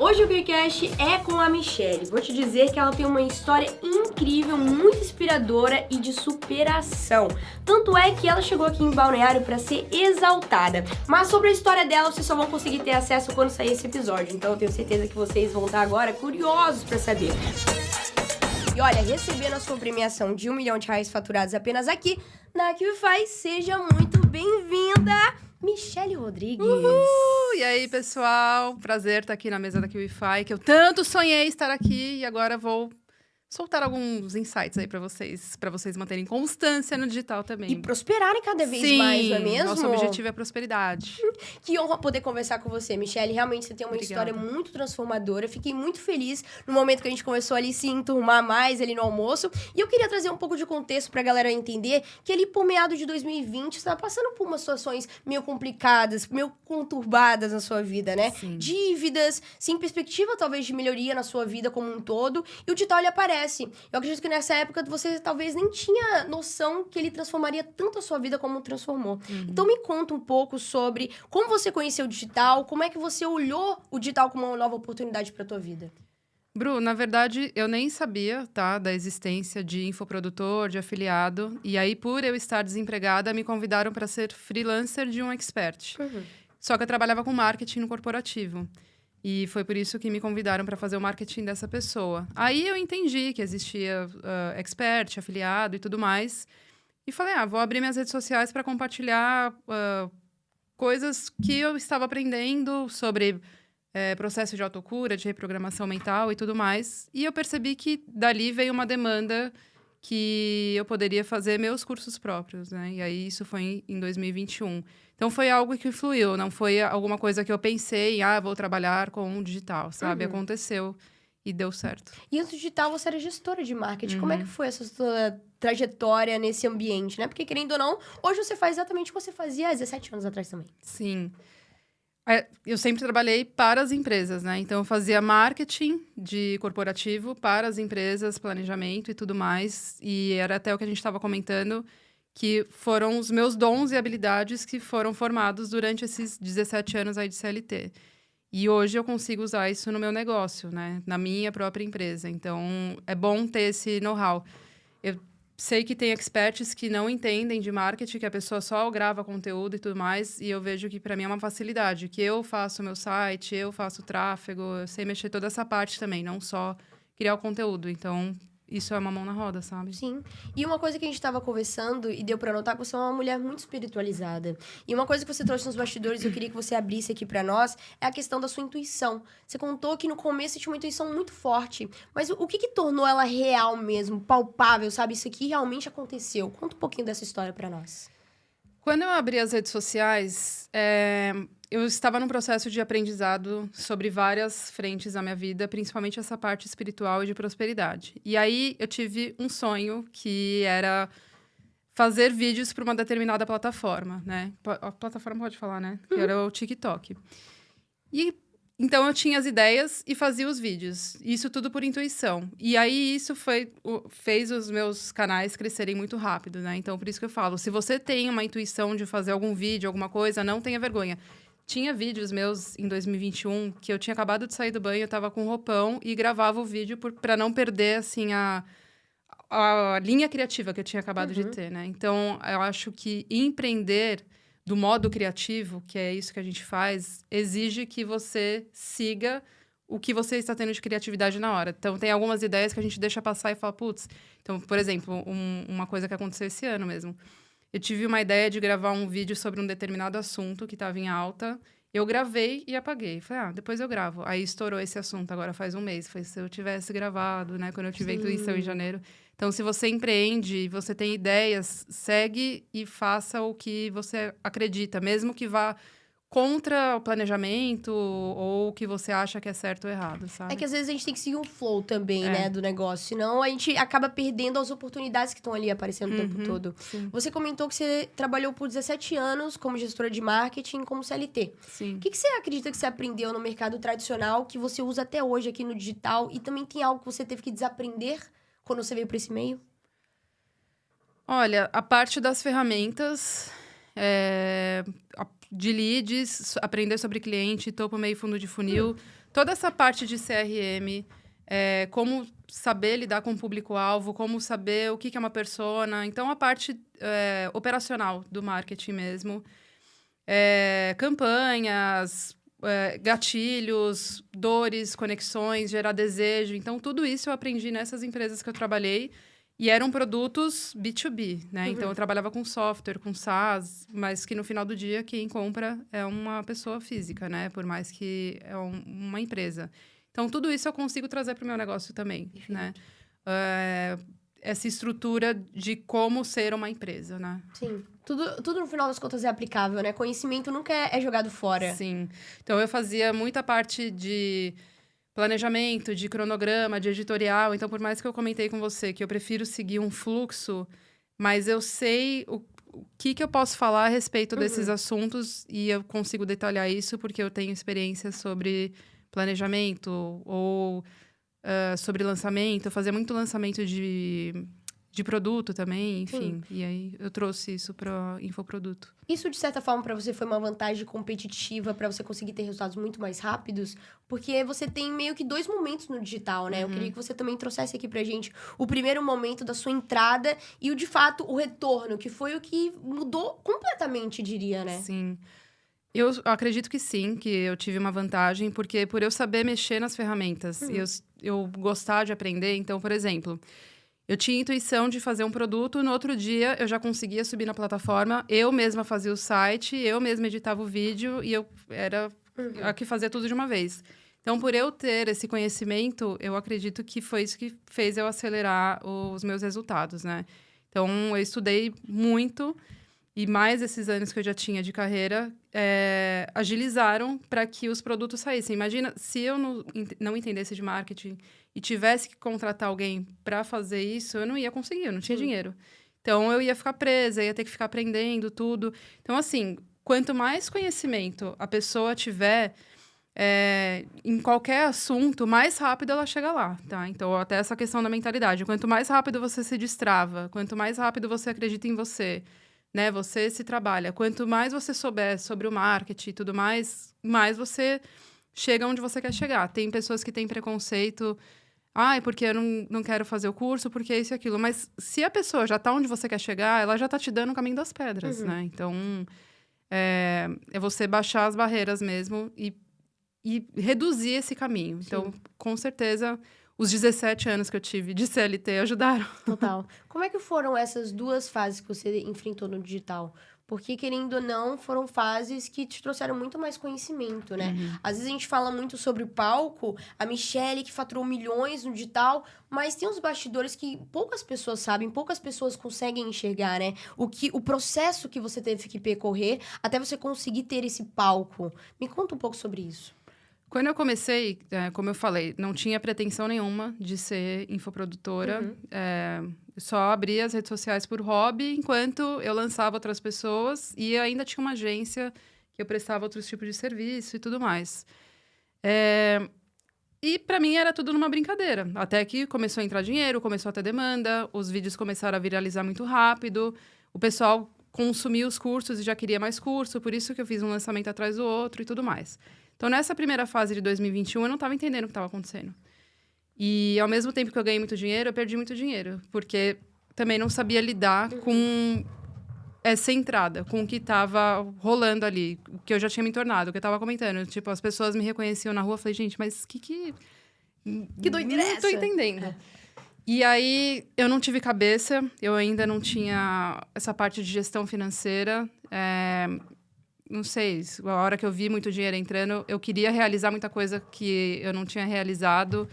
Hoje o QuickCast é com a Michelle. Vou te dizer que ela tem uma história incrível, muito inspiradora e de superação. Tanto é que ela chegou aqui em Balneário para ser exaltada. Mas sobre a história dela, vocês só vão conseguir ter acesso quando sair esse episódio. Então eu tenho certeza que vocês vão estar agora curiosos para saber. E olha, recebendo a sua premiação de R$1 milhão faturados apenas aqui na QIFI, seja muito bem-vinda, Michelle Rodrigues. Uhul! E aí, pessoal? Prazer estar aqui na mesa da QIFI, que eu tanto sonhei estar aqui e agora vou soltar alguns insights aí para vocês manterem constância no digital também. E prosperarem cada vez Sim, mais, não é mesmo? Nosso objetivo é a prosperidade. Que honra poder conversar com você, Michelle. Realmente você tem uma história muito transformadora. Fiquei muito feliz no momento que a gente começou ali se enturmar mais ali no almoço. E eu queria trazer um pouco de contexto pra galera entender que ali por meado de 2020 você estava passando por umas situações meio complicadas, meio conturbadas na sua vida, né? Sim. Dívidas, sem perspectiva talvez de melhoria na sua vida como um todo. E o digital ele aparece. Eu acredito que nessa época você talvez nem tinha noção que ele transformaria tanto a sua vida como transformou. Então me conta um pouco sobre como você conheceu o digital, como é que você olhou o digital como uma nova oportunidade para tua vida. Bru, na verdade, eu nem sabia, tá, da existência de infoprodutor, de afiliado. E aí, por eu estar desempregada, me convidaram para ser freelancer de um expert. Só que eu trabalhava com marketing no corporativo. E foi por isso que me convidaram para fazer o marketing dessa pessoa. Aí eu entendi que existia expert, afiliado e tudo mais. E falei, vou abrir minhas redes sociais para compartilhar coisas que eu estava aprendendo sobre processo de autocura, de reprogramação mental e tudo mais. E eu percebi que dali veio uma demanda que eu poderia fazer meus cursos próprios, né? E aí isso foi em 2021. Então foi algo que fluiu, não foi alguma coisa que eu pensei, vou trabalhar com o digital, sabe? Aconteceu e deu certo. E antes do digital você era gestora de marketing. Como é que foi essa sua trajetória nesse ambiente, né? Porque querendo ou não, hoje você faz exatamente o que você fazia há 17 anos atrás também. Sim. Eu sempre trabalhei para as empresas, né? Então, eu fazia marketing de corporativo para as empresas, planejamento e tudo mais. E era até o que a gente estava comentando, que foram os meus dons e habilidades que foram formados durante esses 17 anos aí de CLT. E hoje eu consigo usar isso no meu negócio, né? Na minha própria empresa. Então, é bom ter esse know-how. Eu sei que tem experts que não entendem de marketing, que a pessoa só grava conteúdo e tudo mais, e eu vejo que para mim é uma facilidade, que eu faço o meu site, eu faço o tráfego, eu sei mexer toda essa parte também, não só criar o conteúdo. Então, isso é uma mão na roda, sabe? Sim. E uma coisa que a gente estava conversando e deu para notar que você é uma mulher muito espiritualizada. E uma coisa que você trouxe nos bastidores, eu queria que você abrisse aqui para nós, é a questão da sua intuição. Você contou que no começo você tinha uma intuição muito forte, mas o que tornou ela real mesmo, palpável, sabe? Isso aqui realmente aconteceu. Conta um pouquinho dessa história para nós. Quando eu abri as redes sociais, eu estava num processo de aprendizado sobre várias frentes da minha vida, principalmente essa parte espiritual e de prosperidade. E aí, eu tive um sonho que era fazer vídeos para uma determinada plataforma, né? A plataforma pode falar, né? Que era o TikTok. E então, eu tinha as ideias e fazia os vídeos. Isso tudo por intuição. E aí, isso fez os meus canais crescerem muito rápido, né? Então, por isso que eu falo, se você tem uma intuição de fazer algum vídeo, alguma coisa, não tenha vergonha. Tinha vídeos meus em 2021 que eu tinha acabado de sair do banho, eu tava com roupão e gravava o vídeo para não perder, assim, a linha criativa que eu tinha acabado de ter, né? Então, eu acho que empreender do modo criativo, que é isso que a gente faz, exige que você siga o que você está tendo de criatividade na hora. Então, tem algumas ideias que a gente deixa passar e fala, putz... Então, por exemplo, uma coisa que aconteceu esse ano mesmo. Eu tive uma ideia de gravar um vídeo sobre um determinado assunto que estava em alta. Eu gravei e apaguei. Falei, depois eu gravo. Aí estourou esse assunto, agora faz um mês. Foi se eu tivesse gravado, né? Quando eu tive a intuição em janeiro. Então, se você empreende, você tem ideias, segue e faça o que você acredita. Mesmo que vá contra o planejamento ou o que você acha que é certo ou errado, sabe? É que às vezes a gente tem que seguir um flow também, né, do negócio. Senão a gente acaba perdendo as oportunidades que estão ali aparecendo o tempo todo. Sim. Você comentou que você trabalhou por 17 anos como gestora de marketing, como CLT. Sim. O que você acredita que você aprendeu no mercado tradicional que você usa até hoje aqui no digital? E também tem algo que você teve que desaprender quando você veio para esse meio? Olha, a parte das ferramentas... de leads, aprender sobre cliente, topo, meio, fundo de funil, toda essa parte de CRM, como saber lidar com o público-alvo, como saber o que é uma persona. Então, a parte operacional do marketing mesmo. Campanhas, gatilhos, dores, conexões, gerar desejo. Então, tudo isso eu aprendi nessas empresas que eu trabalhei. E eram produtos B2B, né? Então, eu trabalhava com software, com SaaS, mas que no final do dia, quem compra é uma pessoa física, né? Por mais que é uma empresa. Então, tudo isso eu consigo trazer para o meu negócio também, né? Essa estrutura de como ser uma empresa, né? Sim. Tudo no final das contas é aplicável, né? Conhecimento nunca é jogado fora. Sim. Então, eu fazia muita parte de planejamento, de cronograma, de editorial. Então, por mais que eu comentei com você que eu prefiro seguir um fluxo, mas eu sei o que eu posso falar a respeito desses assuntos e eu consigo detalhar isso porque eu tenho experiência sobre planejamento ou sobre lançamento. Eu fazia muito lançamento de produto também, enfim. E aí, eu trouxe isso para infoproduto. Isso, de certa forma, para você foi uma vantagem competitiva para você conseguir ter resultados muito mais rápidos? Porque você tem meio que 2 momentos no digital, né? Eu queria que você também trouxesse aqui pra gente o primeiro momento da sua entrada e, de fato, o retorno, que foi o que mudou completamente, diria, né? Sim. Eu acredito que sim, que eu tive uma vantagem, porque por eu saber mexer nas ferramentas e eu gostar de aprender. Então, por exemplo, eu tinha intuição de fazer um produto, no outro dia eu já conseguia subir na plataforma, eu mesma fazia o site, eu mesma editava o vídeo e eu era a que fazia tudo de uma vez. Então, por eu ter esse conhecimento, eu acredito que foi isso que fez eu acelerar os meus resultados, né? Então, eu estudei muito e mais esses anos que eu já tinha de carreira agilizaram para que os produtos saíssem. Imagina, se eu não entendesse de marketing e tivesse que contratar alguém para fazer isso, eu não ia conseguir, eu não tinha dinheiro. Então, eu ia ficar presa, ia ter que ficar aprendendo tudo. Então, assim, quanto mais conhecimento a pessoa tiver em qualquer assunto, mais rápido ela chega lá, tá? Então, até essa questão da mentalidade. Quanto mais rápido você se destrava, quanto mais rápido você acredita em você, né? Você se trabalha. Quanto mais você souber sobre o marketing e tudo mais você chega onde você quer chegar. Tem pessoas que têm preconceito. Porque eu não quero fazer o curso, porque isso e aquilo. Mas se a pessoa já está onde você quer chegar, ela já está te dando o caminho das pedras, né? Então, é você baixar as barreiras mesmo e reduzir esse caminho. Sim. Então, com certeza, os 17 anos que eu tive de CLT ajudaram. Total. Como é que foram essas 2 fases que você enfrentou no digital? Porque, querendo ou não, foram fases que te trouxeram muito mais conhecimento, né? Às vezes a gente fala muito sobre o palco, a Michelle que faturou milhões no digital, mas tem uns bastidores que poucas pessoas sabem, poucas pessoas conseguem enxergar, né? O processo que você teve que percorrer até você conseguir ter esse palco. Me conta um pouco sobre isso. Quando eu comecei, como eu falei, não tinha pretensão nenhuma de ser infoprodutora. Só abria as redes sociais por hobby, enquanto eu lançava outras pessoas. E ainda tinha uma agência que eu prestava outros tipos de serviço e tudo mais. E para mim era tudo numa brincadeira. Até que começou a entrar dinheiro, começou a ter demanda, os vídeos começaram a viralizar muito rápido. O pessoal consumia os cursos e já queria mais curso. Por isso que eu fiz um lançamento atrás do outro e tudo mais. Então, nessa primeira fase de 2021, eu não estava entendendo o que estava acontecendo. E, ao mesmo tempo que eu ganhei muito dinheiro, eu perdi muito dinheiro. Porque também não sabia lidar com essa entrada, com o que estava rolando ali. O que eu já tinha me tornado, o que eu estava comentando. Tipo, as pessoas me reconheciam na rua. Eu falei, gente, mas que doideira é essa? Não tô entendendo. E aí, eu não tive cabeça. Eu ainda não tinha essa parte de gestão financeira. Não sei, a hora que eu vi muito dinheiro entrando, eu queria realizar muita coisa que eu não tinha realizado.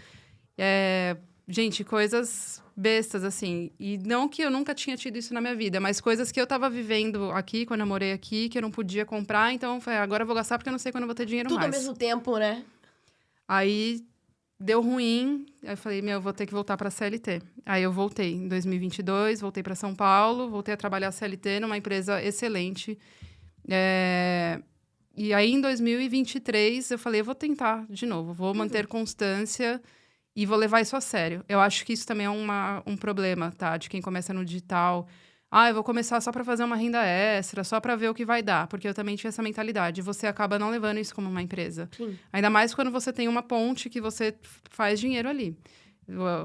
Gente, coisas bestas, assim. E não que eu nunca tinha tido isso na minha vida, mas coisas que eu tava vivendo aqui, quando eu morei aqui, que eu não podia comprar. Então, eu falei, agora eu vou gastar porque eu não sei quando eu vou ter dinheiro mais. Tudo ao mesmo tempo, né? Aí, deu ruim. Aí eu falei, eu vou ter que voltar pra CLT. Aí eu voltei em 2022, voltei pra São Paulo, voltei a trabalhar CLT numa empresa excelente. E aí, em 2023, eu falei, eu vou tentar de novo. Vou manter constância e vou levar isso a sério. Eu acho que isso também é um problema, tá? De quem começa no digital. eu vou começar só para fazer uma renda extra, só para ver o que vai dar. Porque eu também tinha essa mentalidade. Você acaba não levando isso como uma empresa. Sim. Ainda mais quando você tem uma ponte que você faz dinheiro ali.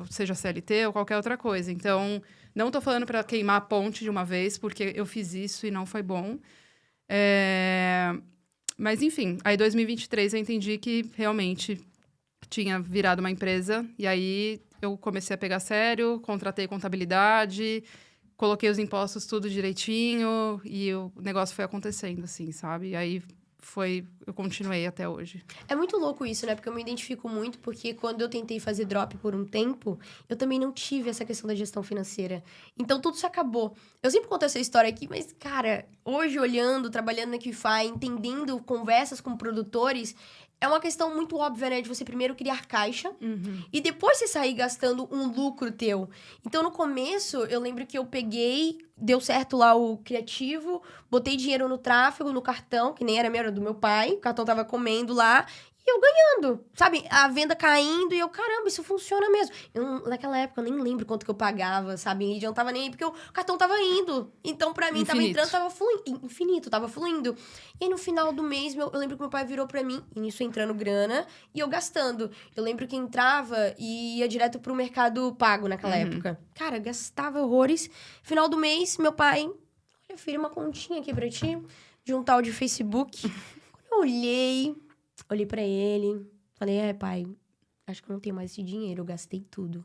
Seja CLT ou qualquer outra coisa. Então, não tô falando para queimar a ponte de uma vez, porque eu fiz isso e não foi bom. Mas, enfim, aí em 2023 eu entendi que realmente tinha virado uma empresa. E aí eu comecei a pegar sério, contratei contabilidade, coloquei os impostos tudo direitinho e o negócio foi acontecendo, assim, sabe? E aí eu continuei até hoje. É muito louco isso, né? Porque eu me identifico muito, porque quando eu tentei fazer drop por um tempo, eu também não tive essa questão da gestão financeira. Então, tudo se acabou. Eu sempre conto essa história aqui, mas, cara, hoje olhando, trabalhando na Equify, entendendo conversas com produtores, é uma questão muito óbvia, né? De você primeiro criar caixa e depois você sair gastando um lucro teu. Então, no começo, eu lembro que eu peguei, deu certo lá o criativo, botei dinheiro no tráfego, no cartão, que nem era meu, era do meu pai, o cartão tava comendo lá, e eu ganhando, sabe? A venda caindo e eu, caramba, isso funciona mesmo. Naquela época, eu nem lembro quanto que eu pagava, sabe? E não tava nem aí, porque o cartão tava indo. Então, pra mim, Infinito. tava entrando, tava fluindo. Infinito, tava fluindo. E aí, no final do mês, eu lembro que meu pai virou pra mim, e nisso entrando grana, e eu gastando. Eu lembro que entrava e ia direto pro mercado pago naquela época. Cara, eu gastava horrores. Final do mês, meu pai, olha, filho, uma continha aqui pra ti, de um tal de Facebook. Quando eu olhei pra ele, falei, pai, acho que eu não tenho mais esse dinheiro, eu gastei tudo.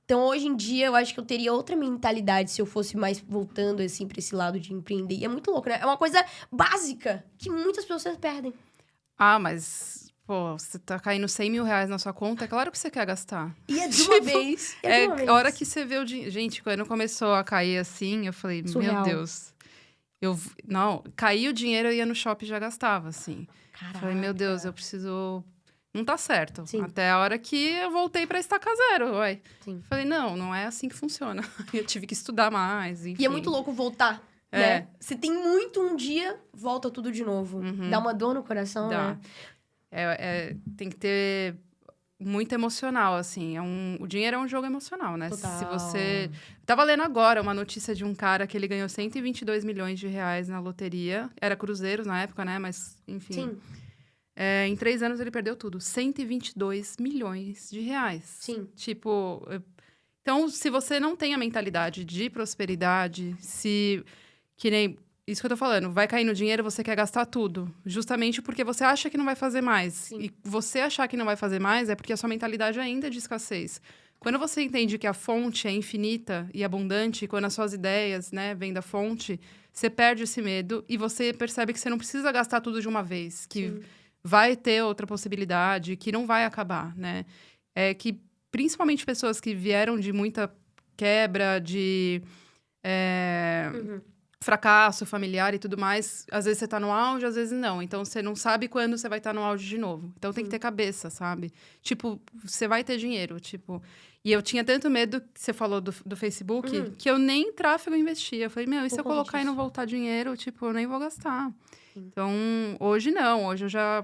Então, hoje em dia, eu acho que eu teria outra mentalidade se eu fosse mais voltando, assim, pra esse lado de empreender. E é muito louco, né? É uma coisa básica que muitas pessoas perdem. Mas, pô, você tá caindo 100 mil reais na sua conta, é claro que você quer gastar. E é de uma vez. A hora que você vê o dinheiro... Gente, quando começou a cair assim, eu falei, Surreal. meu Deus. Não, caiu o dinheiro, eu ia no shopping e já gastava, assim. Caraca. Falei, meu Deus, eu preciso... Não tá certo. Sim. Até a hora que eu voltei pra estaca zero, ué. Sim. Falei, não é assim que funciona. Eu tive que estudar mais, enfim. E é muito louco voltar, né? Você tem muito um dia, volta tudo de novo. Dá uma dor no coração, Dá. né? Tem que ter muito emocional, assim. O dinheiro é um jogo emocional, né? Total. Se você... Tava lendo agora uma notícia de um cara que ele ganhou 122 milhões de reais na loteria. Era cruzeiros na época, né? Mas, enfim... Sim. Em 3 anos ele perdeu tudo. 122 milhões de reais. Sim. Tipo... Então, se você não tem a mentalidade de prosperidade, que nem... Isso que eu tô falando, vai cair no dinheiro, você quer gastar tudo. Justamente porque você acha que não vai fazer mais. Sim. E você achar que não vai fazer mais é porque a sua mentalidade ainda é de escassez. Quando você entende que a fonte é infinita e abundante, quando as suas ideias, né, vêm da fonte, você perde esse medo e você percebe que você não precisa gastar tudo de uma vez. Que Sim. vai ter outra possibilidade, que não vai acabar, né? Que principalmente pessoas que vieram de muita quebra, de... fracasso familiar e tudo mais, às vezes você tá no auge, às vezes não. Então, você não sabe quando você vai estar no auge de novo. Então, tem que ter cabeça, sabe? Tipo, você vai ter dinheiro, tipo... E eu tinha tanto medo, que você falou do Facebook, que eu nem em tráfego investia. Eu falei, e se eu colocar e não voltar dinheiro, tipo, eu nem vou gastar. Então, hoje não. Hoje eu já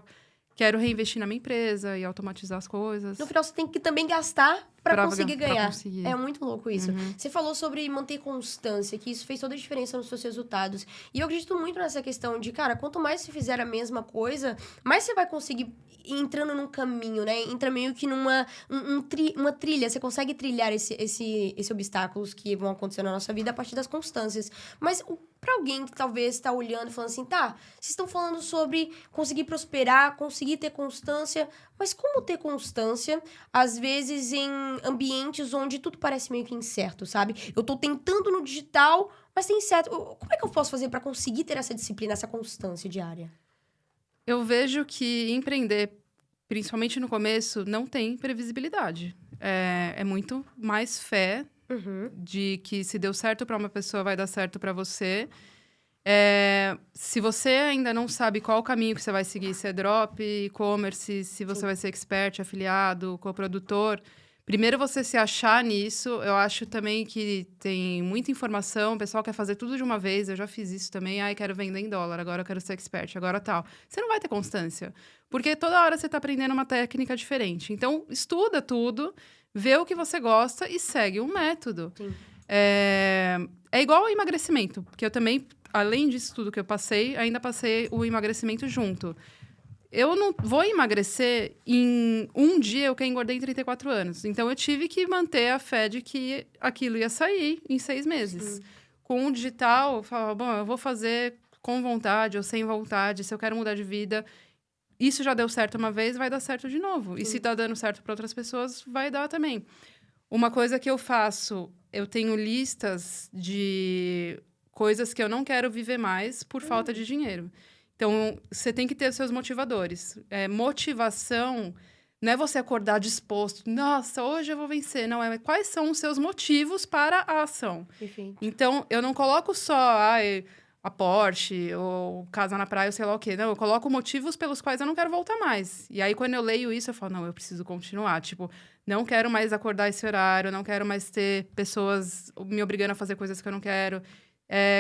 quero reinvestir na minha empresa e automatizar as coisas. No final, você tem que também gastar pra conseguir ganhar. Pra conseguir. É muito louco isso. Você falou sobre manter constância, que isso fez toda a diferença nos seus resultados. E eu acredito muito nessa questão de, cara, quanto mais você fizer a mesma coisa, mais você vai conseguir ir entrando num caminho, né? Entra meio que numa uma trilha. Você consegue trilhar esse obstáculos que vão acontecer na nossa vida a partir das constâncias. Mas pra alguém que talvez tá olhando e falando assim, tá, vocês estão falando sobre conseguir prosperar, conseguir ter constância, mas como ter constância, às vezes, em ambientes onde tudo parece meio que incerto, sabe? Eu tô tentando no digital, mas tem incerto. Como é que eu posso fazer pra conseguir ter essa disciplina, essa constância diária? Eu vejo que empreender, principalmente no começo, não tem previsibilidade. É muito mais fé de que se deu certo para uma pessoa, vai dar certo para você. Se você ainda não sabe qual o caminho que você vai seguir, se é drop, e-commerce, se você vai ser expert, afiliado, coprodutor, primeiro você se achar nisso. Eu acho também que tem muita informação, o pessoal quer fazer tudo de uma vez, eu já fiz isso também. Quero vender em dólar, agora eu quero ser expert, agora tal. Você não vai ter constância, porque toda hora você está aprendendo uma técnica diferente. Então, estuda tudo, vê o que você gosta e segue um método. Sim. É igual ao emagrecimento, porque eu também, além disso tudo que eu passei, ainda passei o emagrecimento junto. Eu não vou emagrecer em um dia, eu que engordei em 34 anos. Então, eu tive que manter a fé de que aquilo ia sair em 6 meses. Sim. Com o digital, eu falava, bom, eu vou fazer com vontade ou sem vontade, se eu quero mudar de vida. Isso já deu certo uma vez, vai dar certo de novo. Sim. E se tá dando certo para outras pessoas, vai dar também. Uma coisa que eu faço, eu tenho listas de coisas que eu não quero viver mais por falta de dinheiro. Então, você tem que ter os seus motivadores. Motivação não é você acordar disposto. Nossa, hoje eu vou vencer. Não, quais são os seus motivos para a ação. Perfeito. Então, eu não coloco só a Porsche ou casa na praia, ou sei lá o quê. Não, eu coloco motivos pelos quais eu não quero voltar mais. E aí, quando eu leio isso, eu falo, não, eu preciso continuar. Tipo, não quero mais acordar esse horário, não quero mais ter pessoas me obrigando a fazer coisas que eu não quero.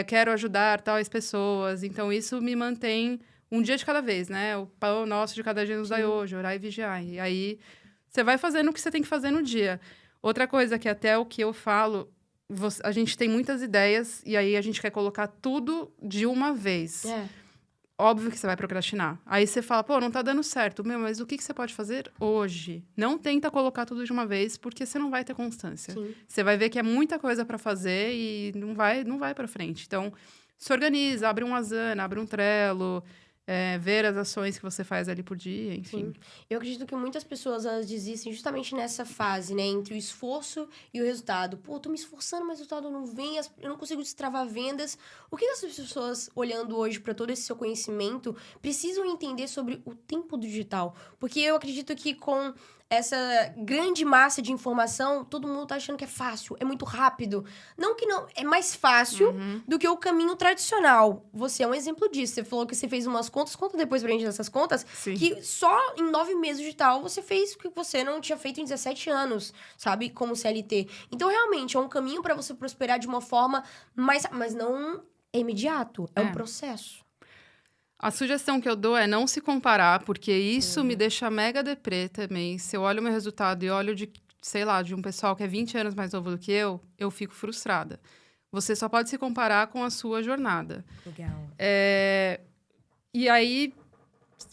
Quero ajudar tais pessoas. Então, isso me mantém um dia de cada vez, né? O pão nosso de cada dia nos dai hoje, orar e vigiar. E aí, você vai fazendo o que você tem que fazer no dia. Outra coisa que até o que eu falo, a gente tem muitas ideias e aí a gente quer colocar tudo de uma vez. Óbvio que você vai procrastinar. Aí você fala, pô, não tá dando certo. Mas o que você pode fazer hoje? Não tenta colocar tudo de uma vez, porque você não vai ter constância. Sim. Você vai ver que é muita coisa para fazer e não vai para frente. Então, se organiza, abre um Asana, abre um Trello, ver as ações que você faz ali por dia, enfim. Sim. Eu acredito que muitas pessoas, elas desistem justamente nessa fase, né? Entre o esforço e o resultado. Pô, tô me esforçando, mas o resultado não vem, eu não consigo destravar vendas. O que essas pessoas, olhando hoje para todo esse seu conhecimento, precisam entender sobre o tempo do digital? Porque eu acredito que com essa grande massa de informação, todo mundo tá achando que é fácil, é muito rápido. Não que não, é mais fácil do que o caminho tradicional. Você é um exemplo disso. Você falou que você fez umas contas, conta depois pra gente dessas contas, Sim. que só em 9 meses digital você fez o que você não tinha feito em 17 anos, sabe? Como CLT. Então, realmente, é um caminho pra você prosperar de uma forma mais... Mas não é imediato, é um processo. A sugestão que eu dou é não se comparar, porque isso me deixa mega deprê também. Se eu olho o meu resultado e olho de um pessoal que é 20 anos mais novo do que eu fico frustrada. Você só pode se comparar com a sua jornada. Legal. E aí,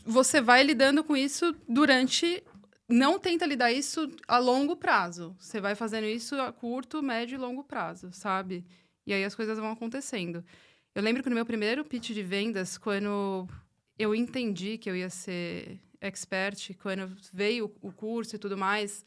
você vai lidando com isso durante... Não tenta lidar isso a longo prazo. Você vai fazendo isso a curto, médio e longo prazo, sabe? E aí, as coisas vão acontecendo. Eu lembro que no meu primeiro pitch de vendas, quando eu entendi que eu ia ser expert, quando veio o curso e tudo mais,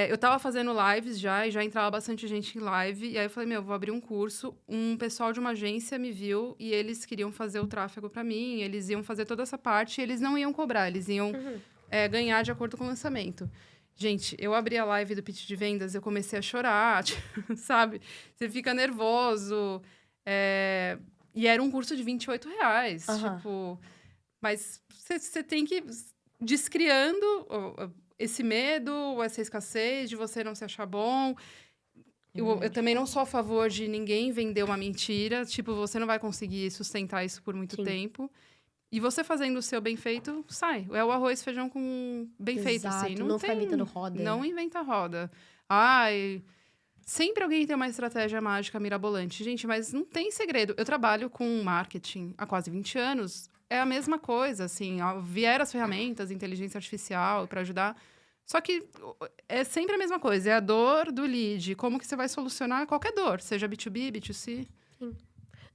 eu tava fazendo lives e já entrava bastante gente em live. E aí eu falei, vou abrir um curso. Um pessoal de uma agência me viu e eles queriam fazer o tráfego para mim, eles iam fazer toda essa parte e eles não iam cobrar, eles iam ganhar de acordo com o lançamento. Gente, eu abri a live do pitch de vendas, eu comecei a chorar, sabe? Você fica nervoso... E era um curso de R$28. Tipo, mas você tem que ir descriando esse medo, essa escassez de você não se achar bom. Eu também não sou a favor de ninguém vender uma mentira. Tipo, você não vai conseguir sustentar isso por muito tempo. E você fazendo o seu bem feito, sai. É o arroz e feijão com bem feito, assim. Não fica inventando roda. Não inventa roda. Sempre alguém tem uma estratégia mágica mirabolante. Gente, mas não tem segredo. Eu trabalho com marketing há quase 20 anos. É a mesma coisa, assim. Vieram as ferramentas, inteligência artificial para ajudar. Só que é sempre a mesma coisa. É a dor do lead. Como que você vai solucionar qualquer dor? Seja B2B, B2C. Sim.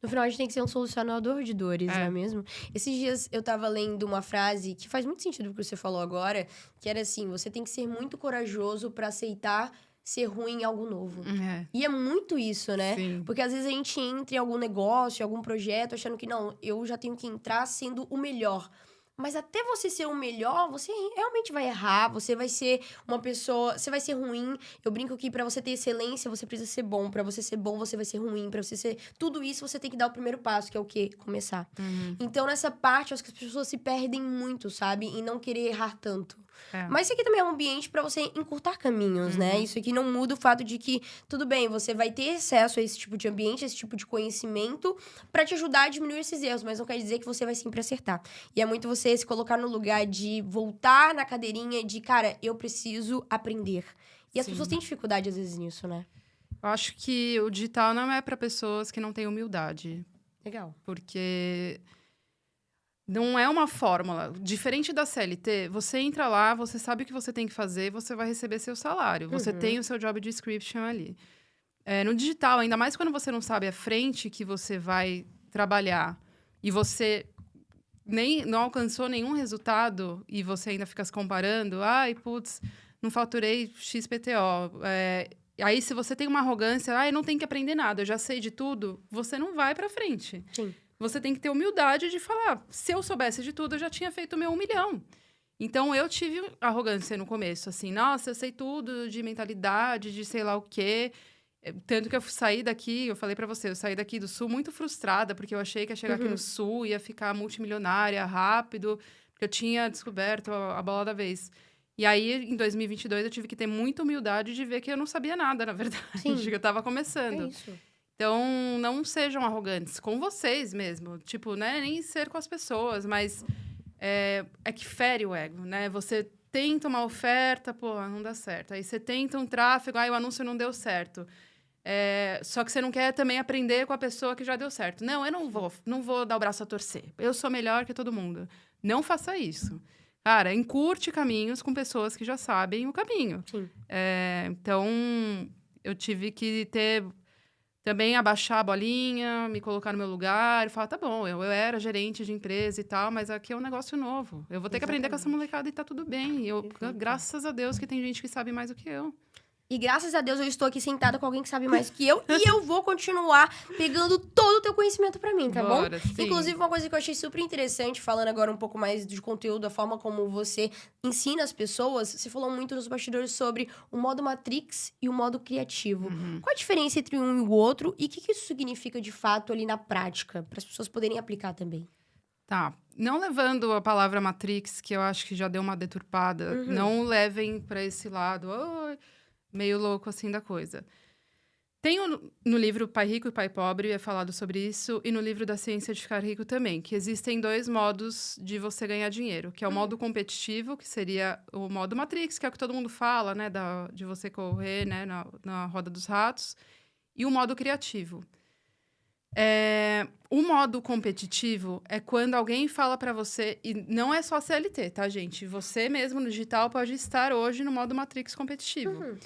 No final, a gente tem que ser um solucionador de dores, não é mesmo? Esses dias, eu tava lendo uma frase que faz muito sentido com o que você falou agora, que era assim, você tem que ser muito corajoso para aceitar ser ruim em algo novo. E é muito isso, né? Sim. Porque às vezes a gente entra em algum negócio, algum projeto, achando que não, eu já tenho que entrar sendo o melhor. Mas até você ser o melhor, você realmente vai errar, você vai ser uma pessoa, você vai ser ruim. Eu brinco que pra você ter excelência, você precisa ser bom. Pra você ser bom, você vai ser ruim. Pra você ser... Tudo isso, você tem que dar o primeiro passo, que é o quê? Começar. Então, nessa parte, eu acho que as pessoas se perdem muito, sabe? Em não querer errar tanto. Mas isso aqui também é um ambiente pra você encurtar caminhos, né? Isso aqui não muda o fato de que, tudo bem, você vai ter acesso a esse tipo de ambiente, a esse tipo de conhecimento, pra te ajudar a diminuir esses erros, mas não quer dizer que você vai sempre acertar. E é muito você se colocar no lugar de voltar na cadeirinha de, cara, eu preciso aprender. E as pessoas têm dificuldade, às vezes, nisso, né? Eu acho que o digital não é para pessoas que não têm humildade. Legal. Porque não é uma fórmula. Diferente da CLT, você entra lá, você sabe o que você tem que fazer, você vai receber seu salário. Você tem o seu job description ali. No digital, ainda mais quando você não sabe a frente que você vai trabalhar e você nem não alcançou nenhum resultado e você ainda fica se comparando, ai, putz, não faturei XPTO. Aí, se você tem uma arrogância, eu não tenho que aprender nada, eu já sei de tudo, você não vai pra frente. Sim. Você tem que ter humildade de falar, se eu soubesse de tudo, eu já tinha feito o meu 1 milhão. Então, eu tive arrogância no começo, assim, nossa, eu sei tudo de mentalidade, de sei lá o quê. Tanto que eu saí daqui, eu falei pra você, eu saí daqui do Sul muito frustrada, porque eu achei que ia chegar aqui no Sul, ia ficar multimilionária rápido, porque eu tinha descoberto a bola da vez. E aí, em 2022, eu tive que ter muita humildade de ver que eu não sabia nada, na verdade, Sim. que eu tava começando. É isso. Então, não sejam arrogantes com vocês mesmo. Tipo, né, nem ser com as pessoas, mas é que fere o ego, né? Você tenta uma oferta, pô, não dá certo. Aí você tenta um tráfego, aí o anúncio não deu certo. Só que você não quer também aprender com a pessoa que já deu certo. Não, eu não vou dar o braço a torcer. Eu sou melhor que todo mundo. Não faça isso. Cara, encurte caminhos com pessoas que já sabem o caminho. Sim. Então, eu tive que também abaixar a bolinha, me colocar no meu lugar e falar, tá bom, eu era gerente de empresa e tal, mas aqui é um negócio novo. Eu vou ter que aprender com essa molecada e tá tudo bem. Graças a Deus que tem gente que sabe mais do que eu. E graças a Deus eu estou aqui sentada com alguém que sabe mais que eu. E eu vou continuar pegando todo o teu conhecimento pra mim, tá Bora, bom? sim. Inclusive, uma coisa que eu achei super interessante, falando agora um pouco mais de conteúdo, a forma como você ensina as pessoas. Você falou muito nos bastidores sobre o modo Matrix e o modo criativo. Qual a diferença entre um e o outro? E o que isso significa, de fato, ali na prática? Para as pessoas poderem aplicar também. Tá. Não levando a palavra Matrix, que eu acho que já deu uma deturpada. Não levem pra esse lado... meio louco, assim, da coisa. Tem no livro Pai Rico e Pai Pobre, é falado sobre isso, e no livro da Ciência de Ficar Rico também, que existem 2 modos de você ganhar dinheiro, que é o modo competitivo, que seria o modo Matrix, que é o que todo mundo fala, né, de você correr, né, na roda dos ratos, e o modo criativo. O modo competitivo é quando alguém fala pra você, e não é só CLT, tá, gente? Você mesmo no digital pode estar hoje no modo Matrix competitivo.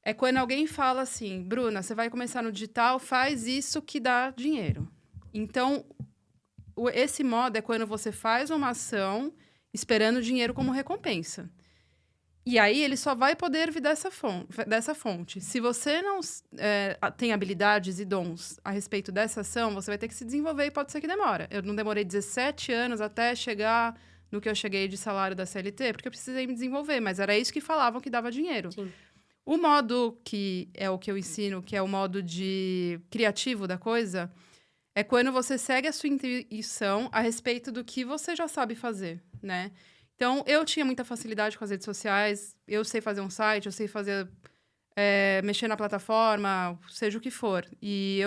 É quando alguém fala assim, Bruna, você vai começar no digital, faz isso que dá dinheiro. Então, esse modo é quando você faz uma ação esperando dinheiro como recompensa. E aí, ele só vai poder vir dessa fonte. Se você não tem habilidades e dons a respeito dessa ação, você vai ter que se desenvolver e pode ser que demore. Eu não demorei 17 anos até chegar no que eu cheguei de salário da CLT, porque eu precisei me desenvolver, mas era isso que falavam que dava dinheiro. Sim. O modo que é o que eu ensino, que é o modo de criativo da coisa, é quando você segue a sua intuição a respeito do que você já sabe fazer, né? Então, eu tinha muita facilidade com as redes sociais, eu sei fazer um site, eu sei fazer... mexer na plataforma, seja o que for. E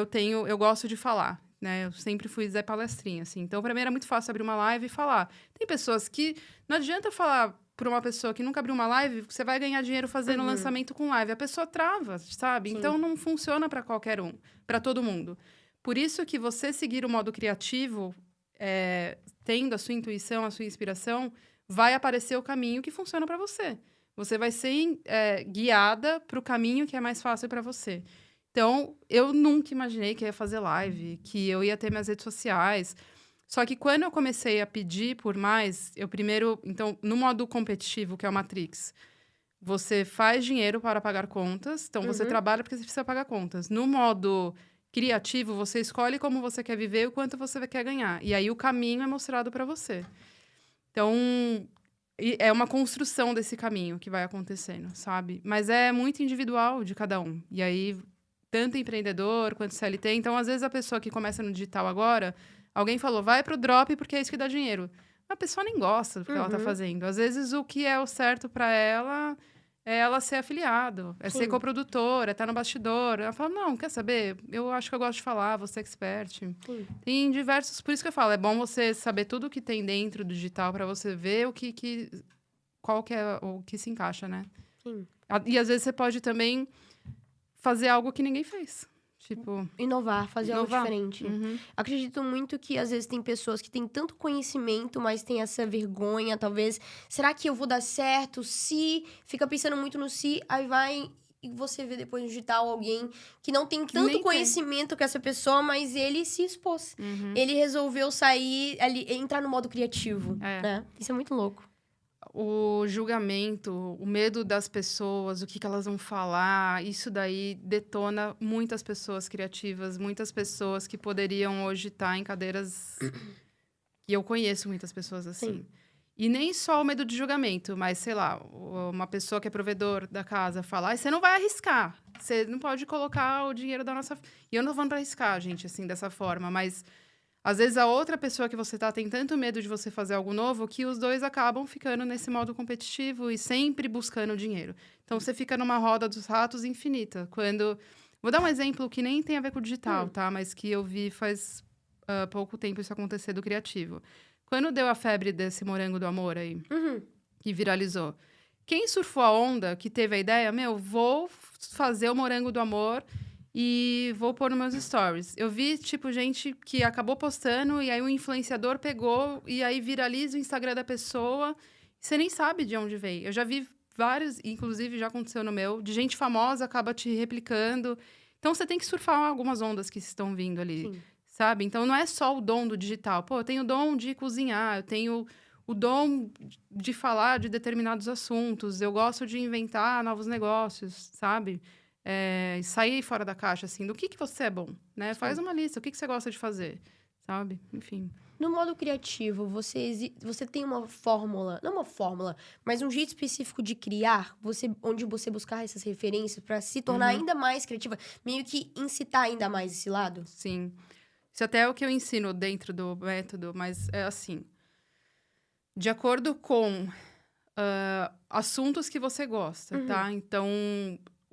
eu gosto de falar, né? Eu sempre fui Zé Palestrinha, assim. Então, pra mim, era muito fácil abrir uma live e falar. Tem pessoas que... Não adianta falar para uma pessoa que nunca abriu uma live, você vai ganhar dinheiro fazendo lançamento com live. A pessoa trava, sabe? Sim. Então, não funciona para qualquer um, para todo mundo. Por isso que você seguir o modo criativo, tendo a sua intuição, a sua inspiração, vai aparecer o caminho que funciona para você. Você vai ser guiada para o caminho que é mais fácil para você. Então, eu nunca imaginei que eu ia fazer live, que eu ia ter minhas redes sociais. Só que quando eu comecei a pedir por mais, eu primeiro... Então, no modo competitivo, que é o Matrix, você faz dinheiro para pagar contas. Então, você trabalha porque você precisa pagar contas. No modo criativo, você escolhe como você quer viver e o quanto você quer ganhar. E aí, o caminho é mostrado para você. Então, é uma construção desse caminho que vai acontecendo, sabe? Mas é muito individual de cada um. E aí, tanto empreendedor quanto CLT. Então, às vezes, a pessoa que começa no digital agora... Alguém falou, vai pro drop porque é isso que dá dinheiro. A pessoa nem gosta do que ela tá fazendo. Às vezes, o que é o certo para ela é ela ser afiliado, é ser coprodutora, é estar no bastidor. Ela fala, não, quer saber? Eu acho que eu gosto de falar, vou ser expert. Tem diversos... Por isso que eu falo, é bom você saber tudo o que tem dentro do digital para você ver qual que é o que se encaixa, né? Sim. E às vezes você pode também fazer algo que ninguém fez. Tipo, Inovar, fazer algo inovar. diferente. Uhum. Acredito muito que, às vezes, tem pessoas que têm tanto conhecimento, mas tem essa vergonha, talvez. Será que eu vou dar certo? Se fica pensando muito no se, aí vai e você vê depois no digital alguém que não tem Que tanto nem tem. conhecimento que essa pessoa, mas ele se expôs. Uhum. Ele resolveu sair, entrar no modo criativo, É. né? Isso é muito louco. O julgamento, o medo das pessoas, o que elas vão falar, isso daí detona muitas pessoas criativas, muitas pessoas que poderiam hoje estar em cadeiras... E eu conheço muitas pessoas assim. Sim. E nem só o medo de julgamento, mas, sei lá, uma pessoa que é provedor da casa fala, "Ai, você não vai arriscar, você não pode colocar o dinheiro da nossa... E eu não tô falando pra arriscar, gente, assim, dessa forma, mas... Às vezes, a outra pessoa que você tá tem tanto medo de você fazer algo novo que os dois acabam ficando nesse modo competitivo e sempre buscando dinheiro. Então, você fica numa roda dos ratos infinita. Quando... Vou dar um exemplo que nem tem a ver com o digital, tá? Mas que eu vi faz pouco tempo isso acontecer do criativo. Quando deu a febre desse morango do amor aí, que viralizou, quem surfou a onda, que teve a ideia, vou fazer o morango do amor... E vou pôr nos meus stories. Eu vi, tipo, gente que acabou postando e aí o influenciador pegou e aí viraliza o Instagram da pessoa. Você nem sabe de onde veio. Eu já vi vários, inclusive já aconteceu no meu, de gente famosa acaba te replicando. Então, você tem que surfar algumas ondas que estão vindo ali, Sim. sabe? Então, não é só o dom do digital. Pô, eu tenho o dom de cozinhar, eu tenho o dom de falar de determinados assuntos, eu gosto de inventar novos negócios, sabe? Sair fora da caixa, assim, do que você é bom, né? Faz uma lista, o que você gosta de fazer, sabe? Enfim. No modo criativo, você tem uma fórmula, não uma fórmula, mas um jeito específico de criar, onde você buscar essas referências para se tornar ainda mais criativa, meio que incitar ainda mais esse lado? Sim. Isso até é o que eu ensino dentro do método, mas é assim. De acordo com assuntos que você gosta, tá? Então...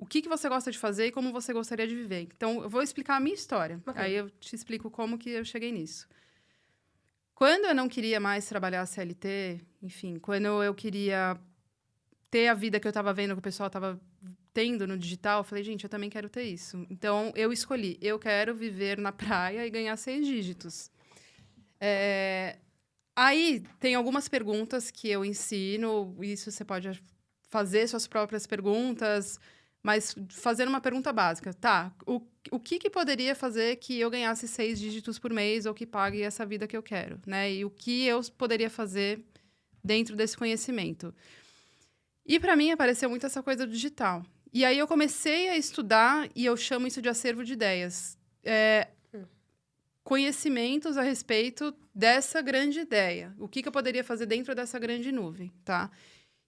O que você gosta de fazer e como você gostaria de viver. Então, eu vou explicar a minha história. Okay. Aí eu te explico como que eu cheguei nisso. Quando eu não queria mais trabalhar CLT, enfim, quando eu queria ter a vida que eu estava vendo, que o pessoal estava tendo no digital, eu falei, gente, eu também quero ter isso. Então, eu escolhi, eu quero viver na praia e ganhar 6 dígitos. Aí, tem algumas perguntas que eu ensino, isso você pode fazer suas próprias perguntas... Mas fazendo uma pergunta básica, tá? O que poderia fazer que eu ganhasse 6 dígitos por mês ou que pague essa vida que eu quero, né? E o que eu poderia fazer dentro desse conhecimento? E para mim apareceu muito essa coisa do digital. E aí eu comecei a estudar e eu chamo isso de acervo de ideias. Conhecimentos a respeito dessa grande ideia. O que eu poderia fazer dentro dessa grande nuvem, tá?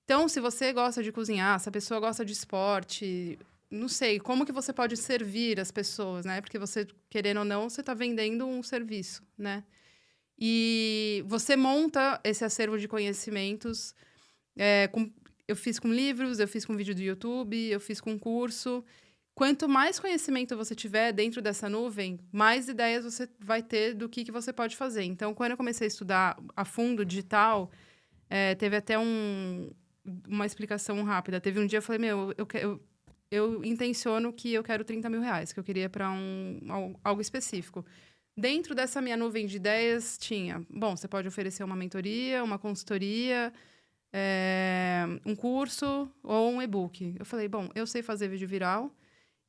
Então, se você gosta de cozinhar, se a pessoa gosta de esporte, não sei, como que você pode servir as pessoas, né? Porque você, querendo ou não, você está vendendo um serviço, né? E você monta esse acervo de conhecimentos. Eu fiz com livros, eu fiz com vídeo do YouTube, eu fiz com curso. Quanto mais conhecimento você tiver dentro dessa nuvem, mais ideias você vai ter do que você pode fazer. Então, quando eu comecei a estudar a fundo digital, teve até uma explicação rápida. Teve um dia eu falei, eu intenciono que eu quero 30 mil reais, que eu queria para algo específico. Dentro dessa minha nuvem de ideias tinha, você pode oferecer uma mentoria, uma consultoria, um curso ou um e-book. Eu falei, eu sei fazer vídeo viral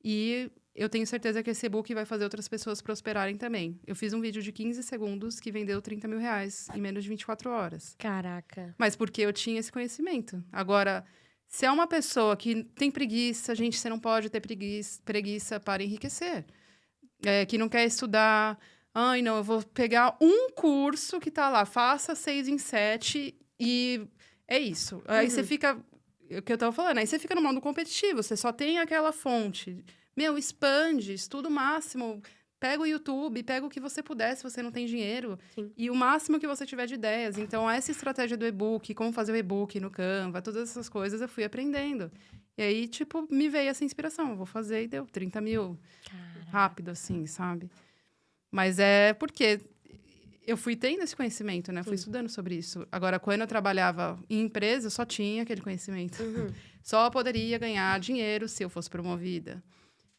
e eu tenho certeza que esse e-book vai fazer outras pessoas prosperarem também. Eu fiz um vídeo de 15 segundos que vendeu 30 mil reais em menos de 24 horas. Caraca. Mas porque eu tinha esse conhecimento. Agora, se é uma pessoa que tem preguiça, gente, você não pode ter preguiça para enriquecer. Que não quer estudar. Ai, não, eu vou pegar um curso que tá lá, faça 6 em 7 e é isso. Aí você fica... O que eu tava falando, aí você fica no modo competitivo, você só tem aquela fonte... expande, estuda o máximo, pega o YouTube, pega o que você puder, se você não tem dinheiro. Sim. E o máximo que você tiver de ideias. Então, essa estratégia do e-book, como fazer o e-book no Canva, todas essas coisas eu fui aprendendo. E aí, me veio essa inspiração. Eu vou fazer e deu 30 mil. Caraca. Rápido, assim, sabe? Mas é porque eu fui tendo esse conhecimento, né? Fui estudando sobre isso. Agora, quando eu trabalhava em empresa, eu só tinha aquele conhecimento. Só poderia ganhar dinheiro se eu fosse promovida.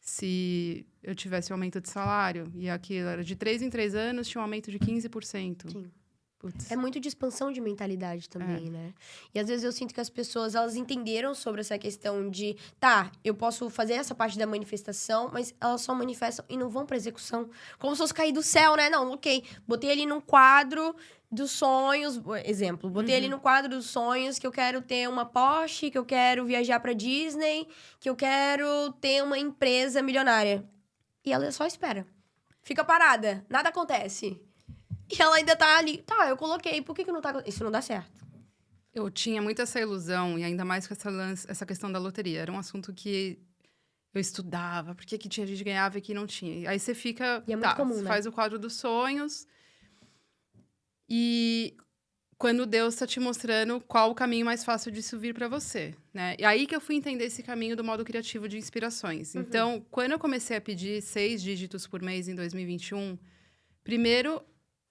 se eu tivesse um aumento de salário. E aquilo era de 3 em 3 anos, tinha um aumento de 15%. Sim. Putz. É muito de expansão de mentalidade também, né? E às vezes eu sinto que as pessoas, elas entenderam sobre essa questão de... Tá, eu posso fazer essa parte da manifestação, mas elas só manifestam e não vão pra execução. Como se fosse cair do céu, né? Não, ok. Botei ali num quadro dos sonhos... Exemplo. Botei ali no quadro dos sonhos que eu quero ter uma Porsche, que eu quero viajar pra Disney, que eu quero ter uma empresa milionária. E ela só espera. Fica parada. Nada acontece. E ela ainda tá ali. Tá, eu coloquei. Por que não tá... Isso não dá certo. Eu tinha muito essa ilusão, e ainda mais com essa questão da loteria. Era um assunto que eu estudava. Por que tinha gente que ganhava e que não tinha? Aí você fica... E é muito comum, né? Faz o quadro dos sonhos. E quando Deus tá te mostrando qual o caminho mais fácil disso vir pra você, né? E aí que eu fui entender esse caminho do modo criativo de inspirações. Então, quando eu comecei a pedir 6 dígitos por mês em 2021, primeiro...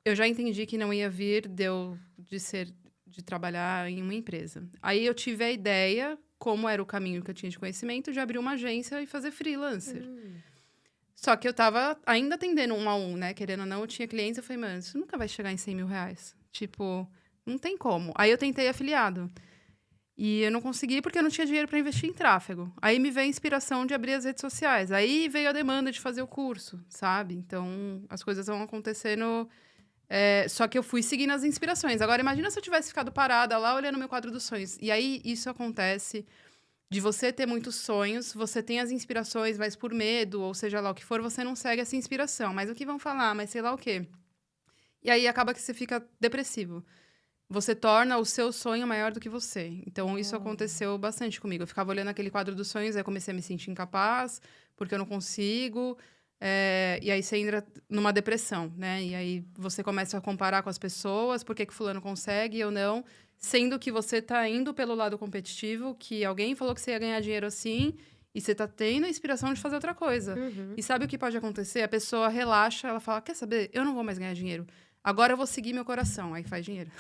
Eu já entendi que não ia vir de trabalhar em uma empresa. Aí eu tive a ideia, como era o caminho que eu tinha de conhecimento, de abrir uma agência e fazer freelancer. Só que eu tava ainda atendendo 1 a 1, né? Querendo ou não, eu tinha clientes, eu falei, mano, isso nunca vai chegar em 100 mil reais. Tipo, não tem como. Aí eu tentei afiliado. E eu não consegui porque eu não tinha dinheiro para investir em tráfego. Aí me veio a inspiração de abrir as redes sociais. Aí veio a demanda de fazer o curso, sabe? Então, as coisas vão acontecendo... só que eu fui seguindo as inspirações. Agora, imagina se eu tivesse ficado parada lá, olhando meu quadro dos sonhos. E aí, isso acontece de você ter muitos sonhos, você tem as inspirações, mas por medo, ou seja lá o que for, você não segue essa inspiração. Mas o que vão falar? Mas sei lá o quê. E aí, acaba que você fica depressivo. Você torna o seu sonho maior do que você. Então, isso aconteceu bastante comigo. Eu ficava olhando aquele quadro dos sonhos, aí eu comecei a me sentir incapaz, porque eu não consigo... e aí você entra numa depressão, né? E aí você começa a comparar com as pessoas, por que fulano consegue e eu não, sendo que você tá indo pelo lado competitivo, que alguém falou que você ia ganhar dinheiro assim, e você tá tendo a inspiração de fazer outra coisa. E sabe o que pode acontecer? A pessoa relaxa, ela fala, quer saber? Eu não vou mais ganhar dinheiro. Agora eu vou seguir meu coração. Aí faz dinheiro.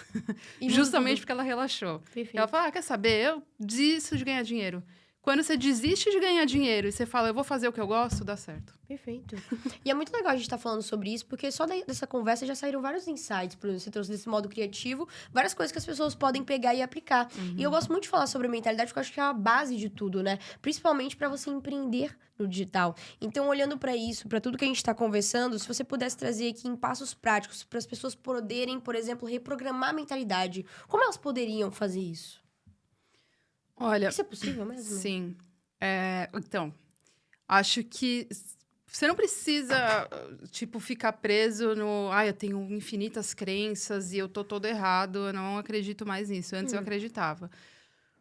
Justamente porque ela relaxou. Perfeito. Ela fala, quer saber? Eu desisto de ganhar dinheiro. Quando você desiste de ganhar dinheiro e você fala, eu vou fazer o que eu gosto, dá certo. Perfeito. E é muito legal a gente estar falando sobre isso, porque só dessa conversa já saíram vários insights. Por exemplo, você trouxe desse modo criativo, várias coisas que as pessoas podem pegar e aplicar. E eu gosto muito de falar sobre mentalidade, porque eu acho que é a base de tudo, né? Principalmente para você empreender no digital. Então, olhando para isso, para tudo que a gente está conversando, se você pudesse trazer aqui em passos práticos para as pessoas poderem, por exemplo, reprogramar a mentalidade, como elas poderiam fazer isso? Olha, Isso é possível mesmo? sim. Então, acho que você não precisa, tipo, ficar preso no... eu tenho infinitas crenças e eu tô todo errado, eu não acredito mais nisso. Antes eu acreditava.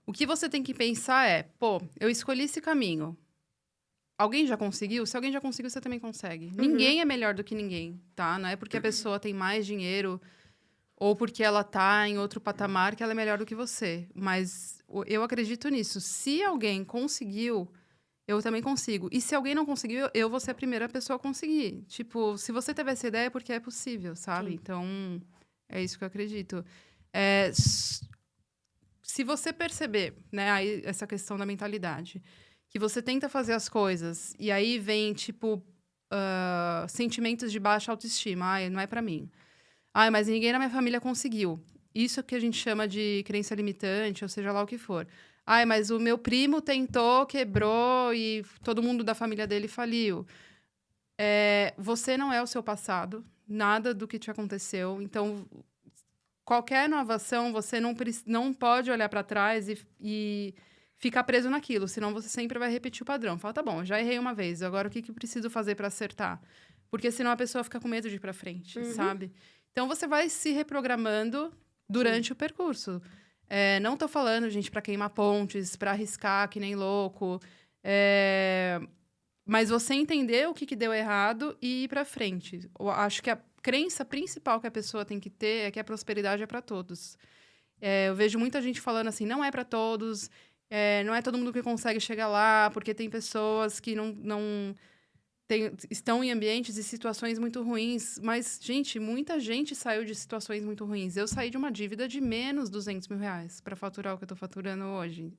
O que você tem que pensar é, eu escolhi esse caminho. Alguém já conseguiu? Se alguém já conseguiu, você também consegue. Ninguém é melhor do que ninguém, tá? Não é porque a pessoa tem mais dinheiro... ou porque ela tá em outro patamar que ela é melhor do que você. Mas eu acredito nisso. Se alguém conseguiu, eu também consigo. E se alguém não conseguiu, eu vou ser a primeira pessoa a conseguir. Tipo, se você teve essa ideia, é porque é possível, sabe? Sim. Então, é isso que eu acredito. Se você perceber, né, aí essa questão da mentalidade, que você tenta fazer as coisas, e aí vem, tipo, sentimentos de baixa autoestima. Não é pra mim. Mas ninguém na minha família conseguiu. Isso que a gente chama de crença limitante, ou seja lá o que for. Mas o meu primo tentou, quebrou e todo mundo da família dele faliu. Você não é o seu passado, nada do que te aconteceu. Então, qualquer nova ação, você não pode olhar para trás e ficar preso naquilo, senão você sempre vai repetir o padrão. Fala, tá bom, já errei uma vez, agora o que eu preciso fazer para acertar? Porque senão a pessoa fica com medo de ir para frente, sabe? Então, você vai se reprogramando durante o percurso. Não tô falando, gente, para queimar pontes, para arriscar que nem louco. Mas você entender o que deu errado e ir para frente. Eu acho que a crença principal que a pessoa tem que ter é que a prosperidade é para todos. Eu vejo muita gente falando assim, não é para todos, não é todo mundo que consegue chegar lá, porque tem pessoas que não estão em ambientes e situações muito ruins. Mas, gente, muita gente saiu de situações muito ruins. Eu saí de uma dívida de menos 200 mil reais para faturar o que eu estou faturando hoje.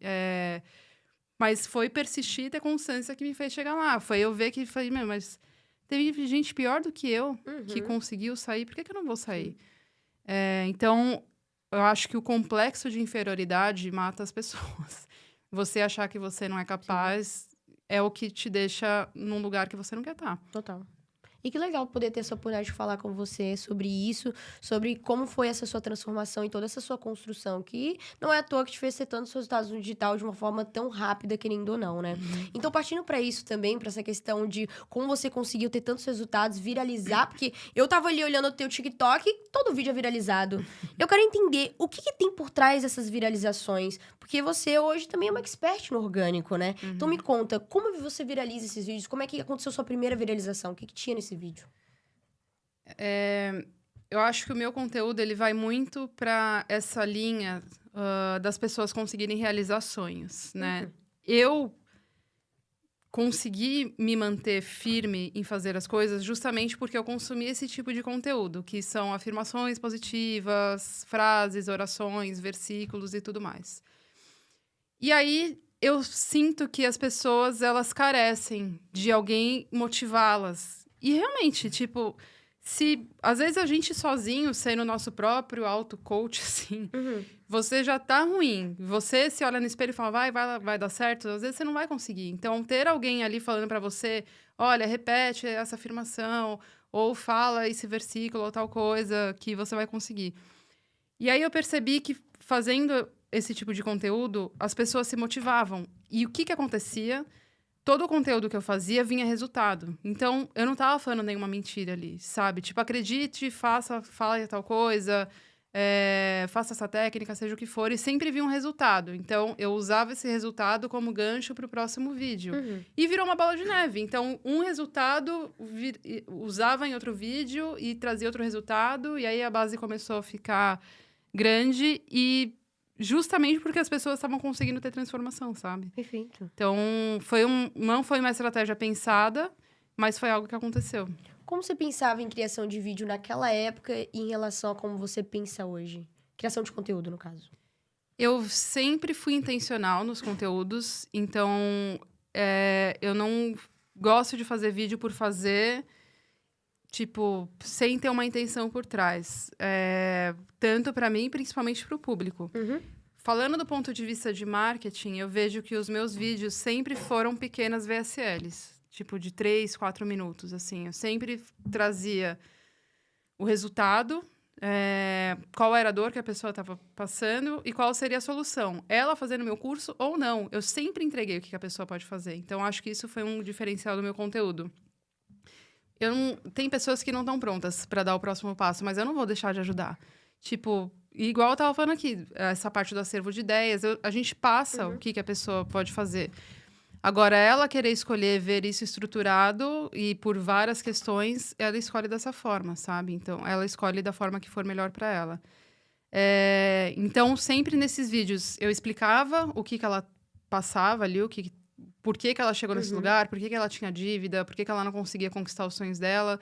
Mas foi persistir e ter constância que me fez chegar lá. Foi eu ver que falei, meu, mas teve gente pior do que eu que conseguiu sair, por que eu não vou sair? Então, eu acho que o complexo de inferioridade mata as pessoas. Você achar que você não é capaz é o que te deixa num lugar que você não quer estar. Total. E que legal poder ter essa oportunidade de falar com você sobre isso, sobre como foi essa sua transformação e toda essa sua construção, que não é à toa que te fez ter tantos resultados no digital de uma forma tão rápida, querendo ou não, né? Então, partindo para isso também, para essa questão de como você conseguiu ter tantos resultados, viralizar, porque eu tava ali olhando o teu TikTok e todo vídeo é viralizado. Eu quero entender o que tem por trás dessas viralizações, porque você hoje também é uma expert no orgânico, né? Então, me conta, como você viraliza esses vídeos? Como é que aconteceu sua primeira viralização? O que tinha nesse vídeo? Eu acho que o meu conteúdo ele vai muito para essa linha das pessoas conseguirem realizar sonhos, né? Eu consegui me manter firme em fazer as coisas justamente porque eu consumi esse tipo de conteúdo, que são afirmações positivas, frases, orações, versículos e tudo mais. E aí eu sinto que as pessoas elas carecem de alguém motivá-las. E realmente, tipo, se às vezes a gente sozinho, sendo o nosso próprio auto-coach, assim, você já tá ruim. Você se olha no espelho e fala, vai dar certo. Às vezes você não vai conseguir. Então, ter alguém ali falando pra você, olha, repete essa afirmação, ou fala esse versículo, ou tal coisa, que você vai conseguir. E aí eu percebi que fazendo esse tipo de conteúdo, as pessoas se motivavam. E o que acontecia? Todo o conteúdo que eu fazia vinha resultado. Então, eu não tava falando nenhuma mentira ali, sabe? Tipo, acredite, fale tal coisa, faça essa técnica, seja o que for, e sempre vinha um resultado. Então, eu usava esse resultado como gancho pro próximo vídeo. E virou uma bola de neve. Então, um resultado usava em outro vídeo e trazia outro resultado, e aí a base começou a ficar grande e justamente porque as pessoas estavam conseguindo ter transformação, sabe? Perfeito. Então, não foi uma estratégia pensada, mas foi algo que aconteceu. Como você pensava em criação de vídeo naquela época e em relação a como você pensa hoje? Criação de conteúdo, no caso. Eu sempre fui intencional nos conteúdos, então eu não gosto de fazer vídeo por fazer, tipo, sem ter uma intenção por trás. Tanto para mim, principalmente para o público. Falando do ponto de vista de marketing, eu vejo que os meus vídeos sempre foram pequenas VSLs. Tipo, de 3, 4 minutos, assim. Eu sempre trazia o resultado, qual era a dor que a pessoa estava passando e qual seria a solução. Ela fazendo meu curso ou não. Eu sempre entreguei o que a pessoa pode fazer. Então, acho que isso foi um diferencial do meu conteúdo. Tem pessoas que não estão prontas para dar o próximo passo, mas eu não vou deixar de ajudar. Tipo, igual eu tava falando aqui, essa parte do acervo de ideias, a gente passa o que a pessoa pode fazer. Agora, ela querer escolher ver isso estruturado e por várias questões, ela escolhe dessa forma, sabe? Então, ela escolhe da forma que for melhor para ela. Então, sempre nesses vídeos, eu explicava o que ela passava ali, por que ela chegou nesse lugar, por que ela tinha dívida, por que ela não conseguia conquistar os sonhos dela,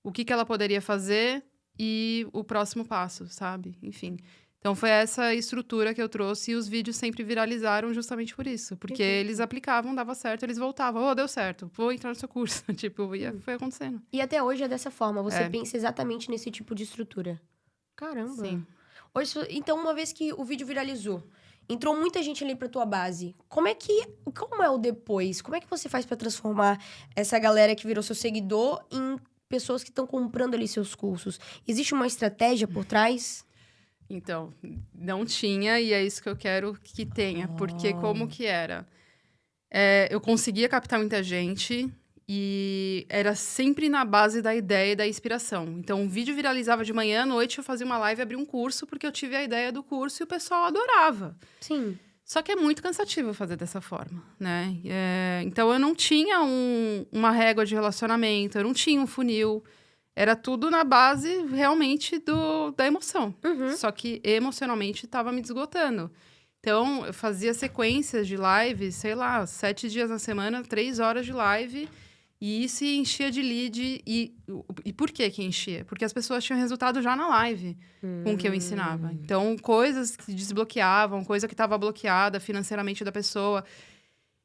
o que ela poderia fazer e o próximo passo, sabe? Enfim. Então, foi essa estrutura que eu trouxe e os vídeos sempre viralizaram justamente por isso. Porque eles aplicavam, dava certo, eles voltavam. Deu certo, vou entrar no seu curso. Tipo, foi acontecendo. E até hoje é dessa forma, você pensa exatamente nesse tipo de estrutura. Caramba. Sim. Hoje, então, uma vez que o vídeo viralizou, entrou muita gente ali pra tua base. Como é o depois? Como é que você faz pra transformar essa galera que virou seu seguidor em pessoas que estão comprando ali seus cursos? Existe uma estratégia por trás? Então, não tinha e é isso que eu quero que tenha. Porque como que era? Eu conseguia captar muita gente e era sempre na base da ideia e da inspiração. Então, o vídeo viralizava de manhã, à noite eu fazia uma live e abria um curso porque eu tive a ideia do curso e o pessoal adorava. Sim. Só que é muito cansativo fazer dessa forma, né? Então, eu não tinha uma régua de relacionamento, eu não tinha um funil. Era tudo na base, realmente, da emoção. Só que, emocionalmente, estava me esgotando. Então, eu fazia sequências de live, sei lá, 7 dias na semana, 3 horas de live. E isso enchia de lead. E por que enchia? Porque as pessoas tinham resultado já na live com o que eu ensinava. Então, coisas que desbloqueavam, coisa que estava bloqueada financeiramente da pessoa.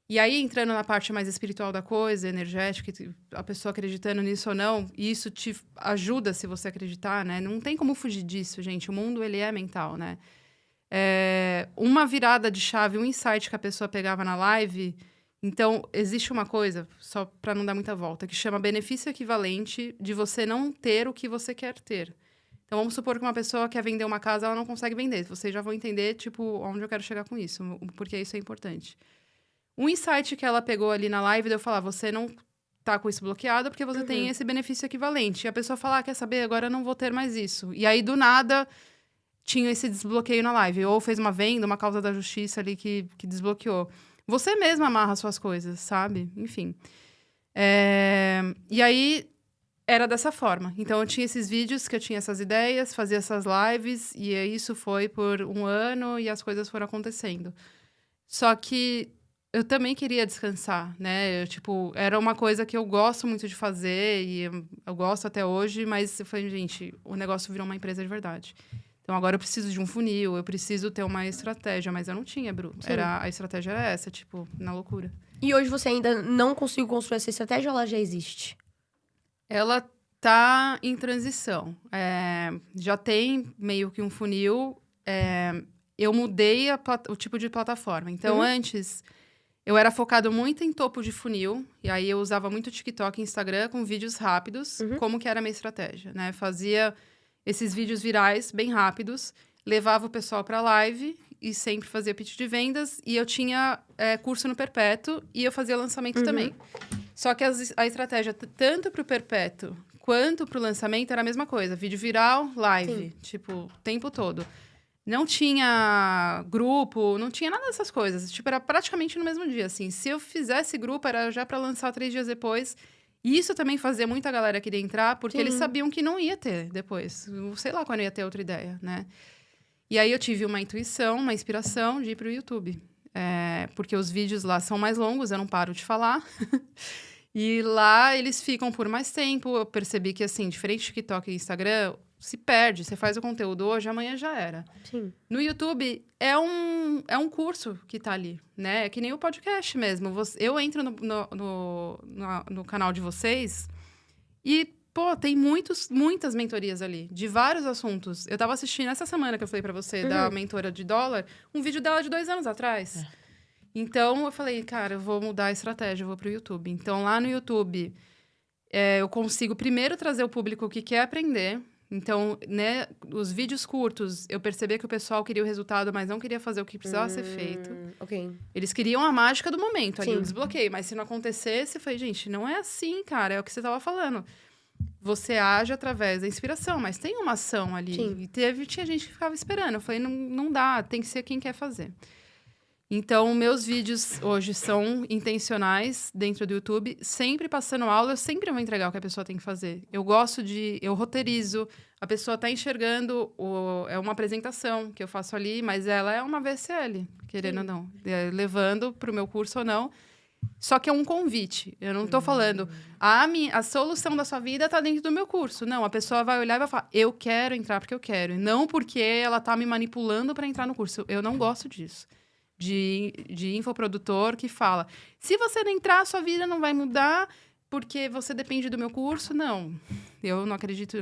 E aí, entrando na parte mais espiritual da coisa, energética, a pessoa acreditando nisso ou não, isso te ajuda se você acreditar, né? Não tem como fugir disso, gente. O mundo, ele é mental, né? Uma virada de chave, um insight que a pessoa pegava na live. Então, existe uma coisa, só para não dar muita volta, que chama benefício equivalente de você não ter o que você quer ter. Então, vamos supor que uma pessoa quer vender uma casa, ela não consegue vender. Vocês já vão entender, tipo, onde eu quero chegar com isso, porque isso é importante. Um insight que ela pegou ali na live, de eu falar, você não tá com isso bloqueado porque você tem esse benefício equivalente. E a pessoa fala, quer saber, agora eu não vou ter mais isso. E aí, do nada, tinha esse desbloqueio na live. Ou fez uma venda, uma causa da justiça ali que desbloqueou. Você mesma amarra suas coisas, sabe? Enfim. E aí, era dessa forma. Então, eu tinha esses vídeos que eu tinha essas ideias, fazia essas lives, e isso foi por 1 ano, e as coisas foram acontecendo. Só que eu também queria descansar, né? Era uma coisa que eu gosto muito de fazer, e eu gosto até hoje, mas eu falei, gente, o negócio virou uma empresa de verdade. Então, agora eu preciso de um funil, eu preciso ter uma estratégia, mas eu não tinha, Bru. A estratégia era essa, na loucura. E hoje você ainda não conseguiu construir essa estratégia ou ela já existe? Ela tá em transição. Já tem meio que um funil. Eu mudei o tipo de plataforma. Então, antes, eu era focado muito em topo de funil. E aí, eu usava muito TikTok e Instagram com vídeos rápidos. Como que era a minha estratégia, né? Fazia esses vídeos virais, bem rápidos. Levava o pessoal para live e sempre fazia pitch de vendas. E eu tinha curso no Perpétuo e eu fazia lançamento também. Só que a estratégia, tanto para o Perpétuo quanto para o lançamento, era a mesma coisa. Vídeo viral, live. O tempo todo. Não tinha grupo, não tinha nada dessas coisas. Era praticamente no mesmo dia, assim. Se eu fizesse grupo, era já para lançar 3 dias depois. E isso também fazia muita galera querer entrar, porque eles sabiam que não ia ter depois. Sei lá quando ia ter outra ideia, né? E aí eu tive uma intuição, uma inspiração de ir para o YouTube. Porque os vídeos lá são mais longos, eu não paro de falar. E lá eles ficam por mais tempo. Eu percebi que, assim, diferente do TikTok e Instagram, se perde. Você faz o conteúdo hoje, amanhã já era. Sim. No YouTube, é um curso que tá ali, né? É que nem o podcast mesmo. Eu entro no canal de vocês e, pô, tem muitas mentorias ali, de vários assuntos. Eu tava assistindo essa semana que eu falei pra você, da mentora de dólar, um vídeo dela de 2 anos atrás. Então, eu falei, cara, eu vou mudar a estratégia, eu vou pro YouTube. Então, lá no YouTube, eu consigo primeiro trazer o público que quer aprender. Então, né, os vídeos curtos, eu percebi que o pessoal queria o resultado, mas não queria fazer o que precisava ser feito. Ok. Eles queriam a mágica do momento, ali, o desbloqueio. Mas se não acontecesse, eu falei, gente, não é assim, cara, é o que você estava falando. Você age através da inspiração, mas tem uma ação ali. Sim. E tinha gente que ficava esperando. Eu falei, não dá, tem que ser quem quer fazer. Então, meus vídeos hoje são intencionais dentro do YouTube. Sempre passando aula, eu sempre vou entregar o que a pessoa tem que fazer. Eu roteirizo. A pessoa está enxergando, é uma apresentação que eu faço ali, mas ela é uma VSL, querendo ou não. Levando para o meu curso ou não. Só que é um convite. Eu não estou falando, a solução da sua vida está dentro do meu curso. Não, a pessoa vai olhar e vai falar, eu quero entrar porque eu quero. E não porque ela está me manipulando para entrar no curso. Eu não gosto disso. De infoprodutor que fala, se você não entrar, sua vida não vai mudar porque você depende do meu curso. Não, eu não acredito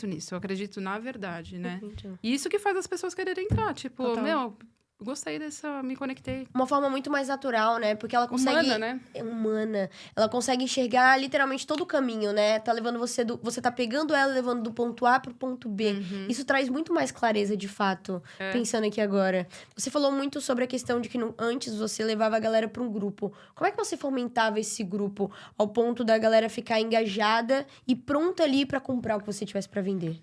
nisso. Eu acredito na verdade, né? E isso que faz as pessoas quererem entrar. Total. Gostei dessa, me conectei. Uma forma muito mais natural, né? Porque ela consegue... Humana, né? É humana. Ela consegue enxergar literalmente todo o caminho, né? Tá levando você tá pegando ela, levando do ponto A pro ponto B. Isso traz muito mais clareza, de fato, pensando aqui agora. Você falou muito sobre a questão de que antes você levava a galera pra um grupo. Como é que você fomentava esse grupo ao ponto da galera ficar engajada e pronta ali pra comprar o que você tivesse pra vender?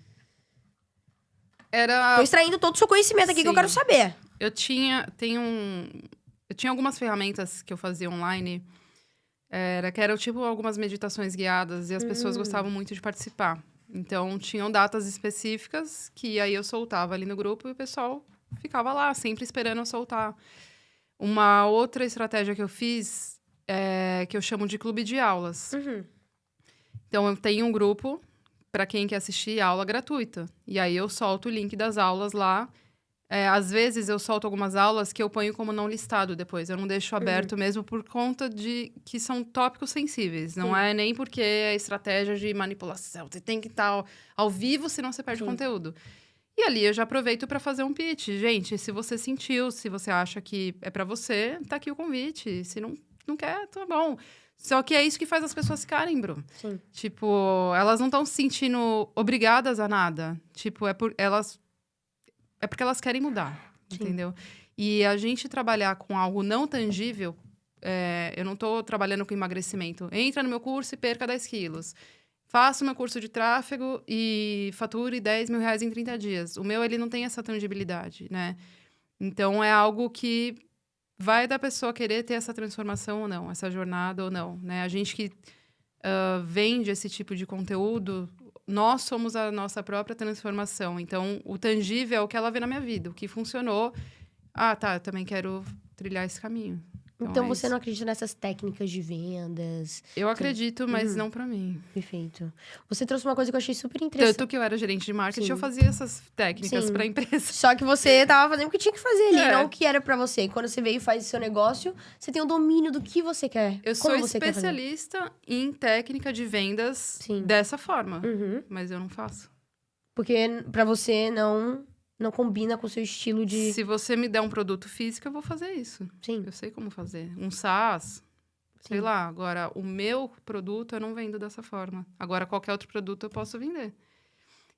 Tô extraindo todo o seu conhecimento aqui que eu quero saber. Eu tinha algumas ferramentas que eu fazia online, que eram tipo algumas meditações guiadas, e as pessoas gostavam muito de participar. Então, tinham datas específicas que aí eu soltava ali no grupo e o pessoal ficava lá, sempre esperando eu soltar. Uma outra estratégia que eu fiz, que eu chamo de clube de aulas. Então, eu tenho um grupo para quem quer assistir aula gratuita. E aí, eu solto o link das aulas lá. Às vezes eu solto algumas aulas que eu ponho como não listado depois. Eu não deixo aberto mesmo por conta de que são tópicos sensíveis. Não é nem porque é estratégia de manipulação. Você tem que estar ao vivo, senão você perde conteúdo. E ali eu já aproveito para fazer um pitch. Gente, se você sentiu, se você acha que é para você, tá aqui o convite. Se não quer, tá bom. Só que é isso que faz as pessoas ficarem, Bru. Sim. Tipo, elas não estão se sentindo obrigadas a nada. Tipo, é porque elas querem mudar, entendeu? E a gente trabalhar com algo não tangível... eu não tô trabalhando com emagrecimento. Entra no meu curso e perca 10 quilos. Faça o meu curso de tráfego e fature R$10.000 em 30 dias. O meu, ele não tem essa tangibilidade, né? Então, é algo que vai da pessoa querer ter essa transformação ou não, essa jornada ou não, né? A gente que vende esse tipo de conteúdo, nós somos a nossa própria transformação. Então, o tangível é o que ela vê na minha vida, o que funcionou. Ah, tá, eu também quero trilhar esse caminho. Então, é você isso. não acredita nessas técnicas de vendas? Eu acredito, mas não pra mim. Perfeito. Você trouxe uma coisa que eu achei super interessante. Tanto que eu era gerente de marketing, eu fazia essas técnicas pra empresa. Só que você tava fazendo o que tinha que fazer ali, não o que era pra você. Quando você veio e faz o seu negócio, você tem o domínio do que você quer. Eu sou especialista em técnica de vendas dessa forma. Mas eu não faço. Porque pra você não combina com o seu estilo de... Se você me der um produto físico, eu vou fazer isso. Sim. Eu sei como fazer. Um SaaS, sei lá. Agora, o meu produto eu não vendo dessa forma. Agora, qualquer outro produto eu posso vender.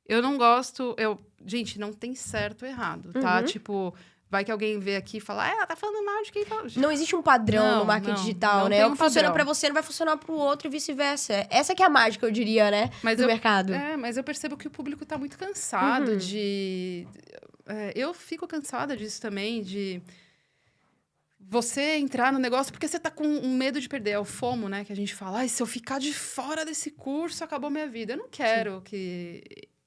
Eu não gosto... Gente, não tem certo ou errado, tá? Tipo, vai que alguém vê aqui e fala... ela tá falando mal de quem fala... Não existe um padrão no marketing digital, né? O que funciona pra você não vai funcionar pro outro e vice-versa. Essa que é a mágica, eu diria, né? Do mercado. Mas eu percebo que o público tá muito cansado de... eu fico cansada disso também, de... Você entrar no negócio porque você tá com medo de perder. É o FOMO, né? Que a gente fala... se eu ficar de fora desse curso, acabou minha vida. Eu não quero que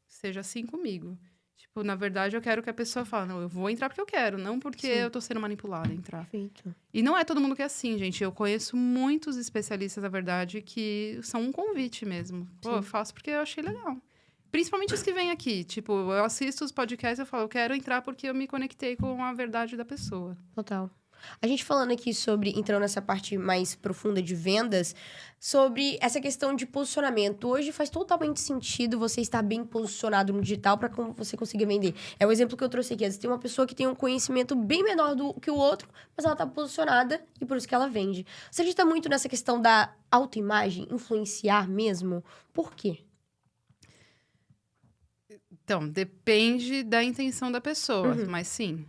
seja assim comigo. Tipo, na verdade, eu quero que a pessoa fale, não, eu vou entrar porque eu quero, não porque eu tô sendo manipulada a entrar. Perfeito. E não é todo mundo que é assim, gente. Eu conheço muitos especialistas, na verdade, que são um convite mesmo. Pô, eu faço porque eu achei legal. Principalmente os que vêm aqui. Tipo, eu assisto os podcasts e eu falo, eu quero entrar porque eu me conectei com a verdade da pessoa. Total. A gente falando aqui sobre, entrando nessa parte mais profunda de vendas, sobre essa questão de posicionamento. Hoje faz totalmente sentido você estar bem posicionado no digital para você conseguir vender. É o exemplo que eu trouxe aqui. Às vezes tem uma pessoa que tem um conhecimento bem menor do que o outro, mas ela está posicionada e por isso que ela vende. Você acredita muito nessa questão da autoimagem, influenciar mesmo? Por quê? Então, depende da intenção da pessoa, mas sim...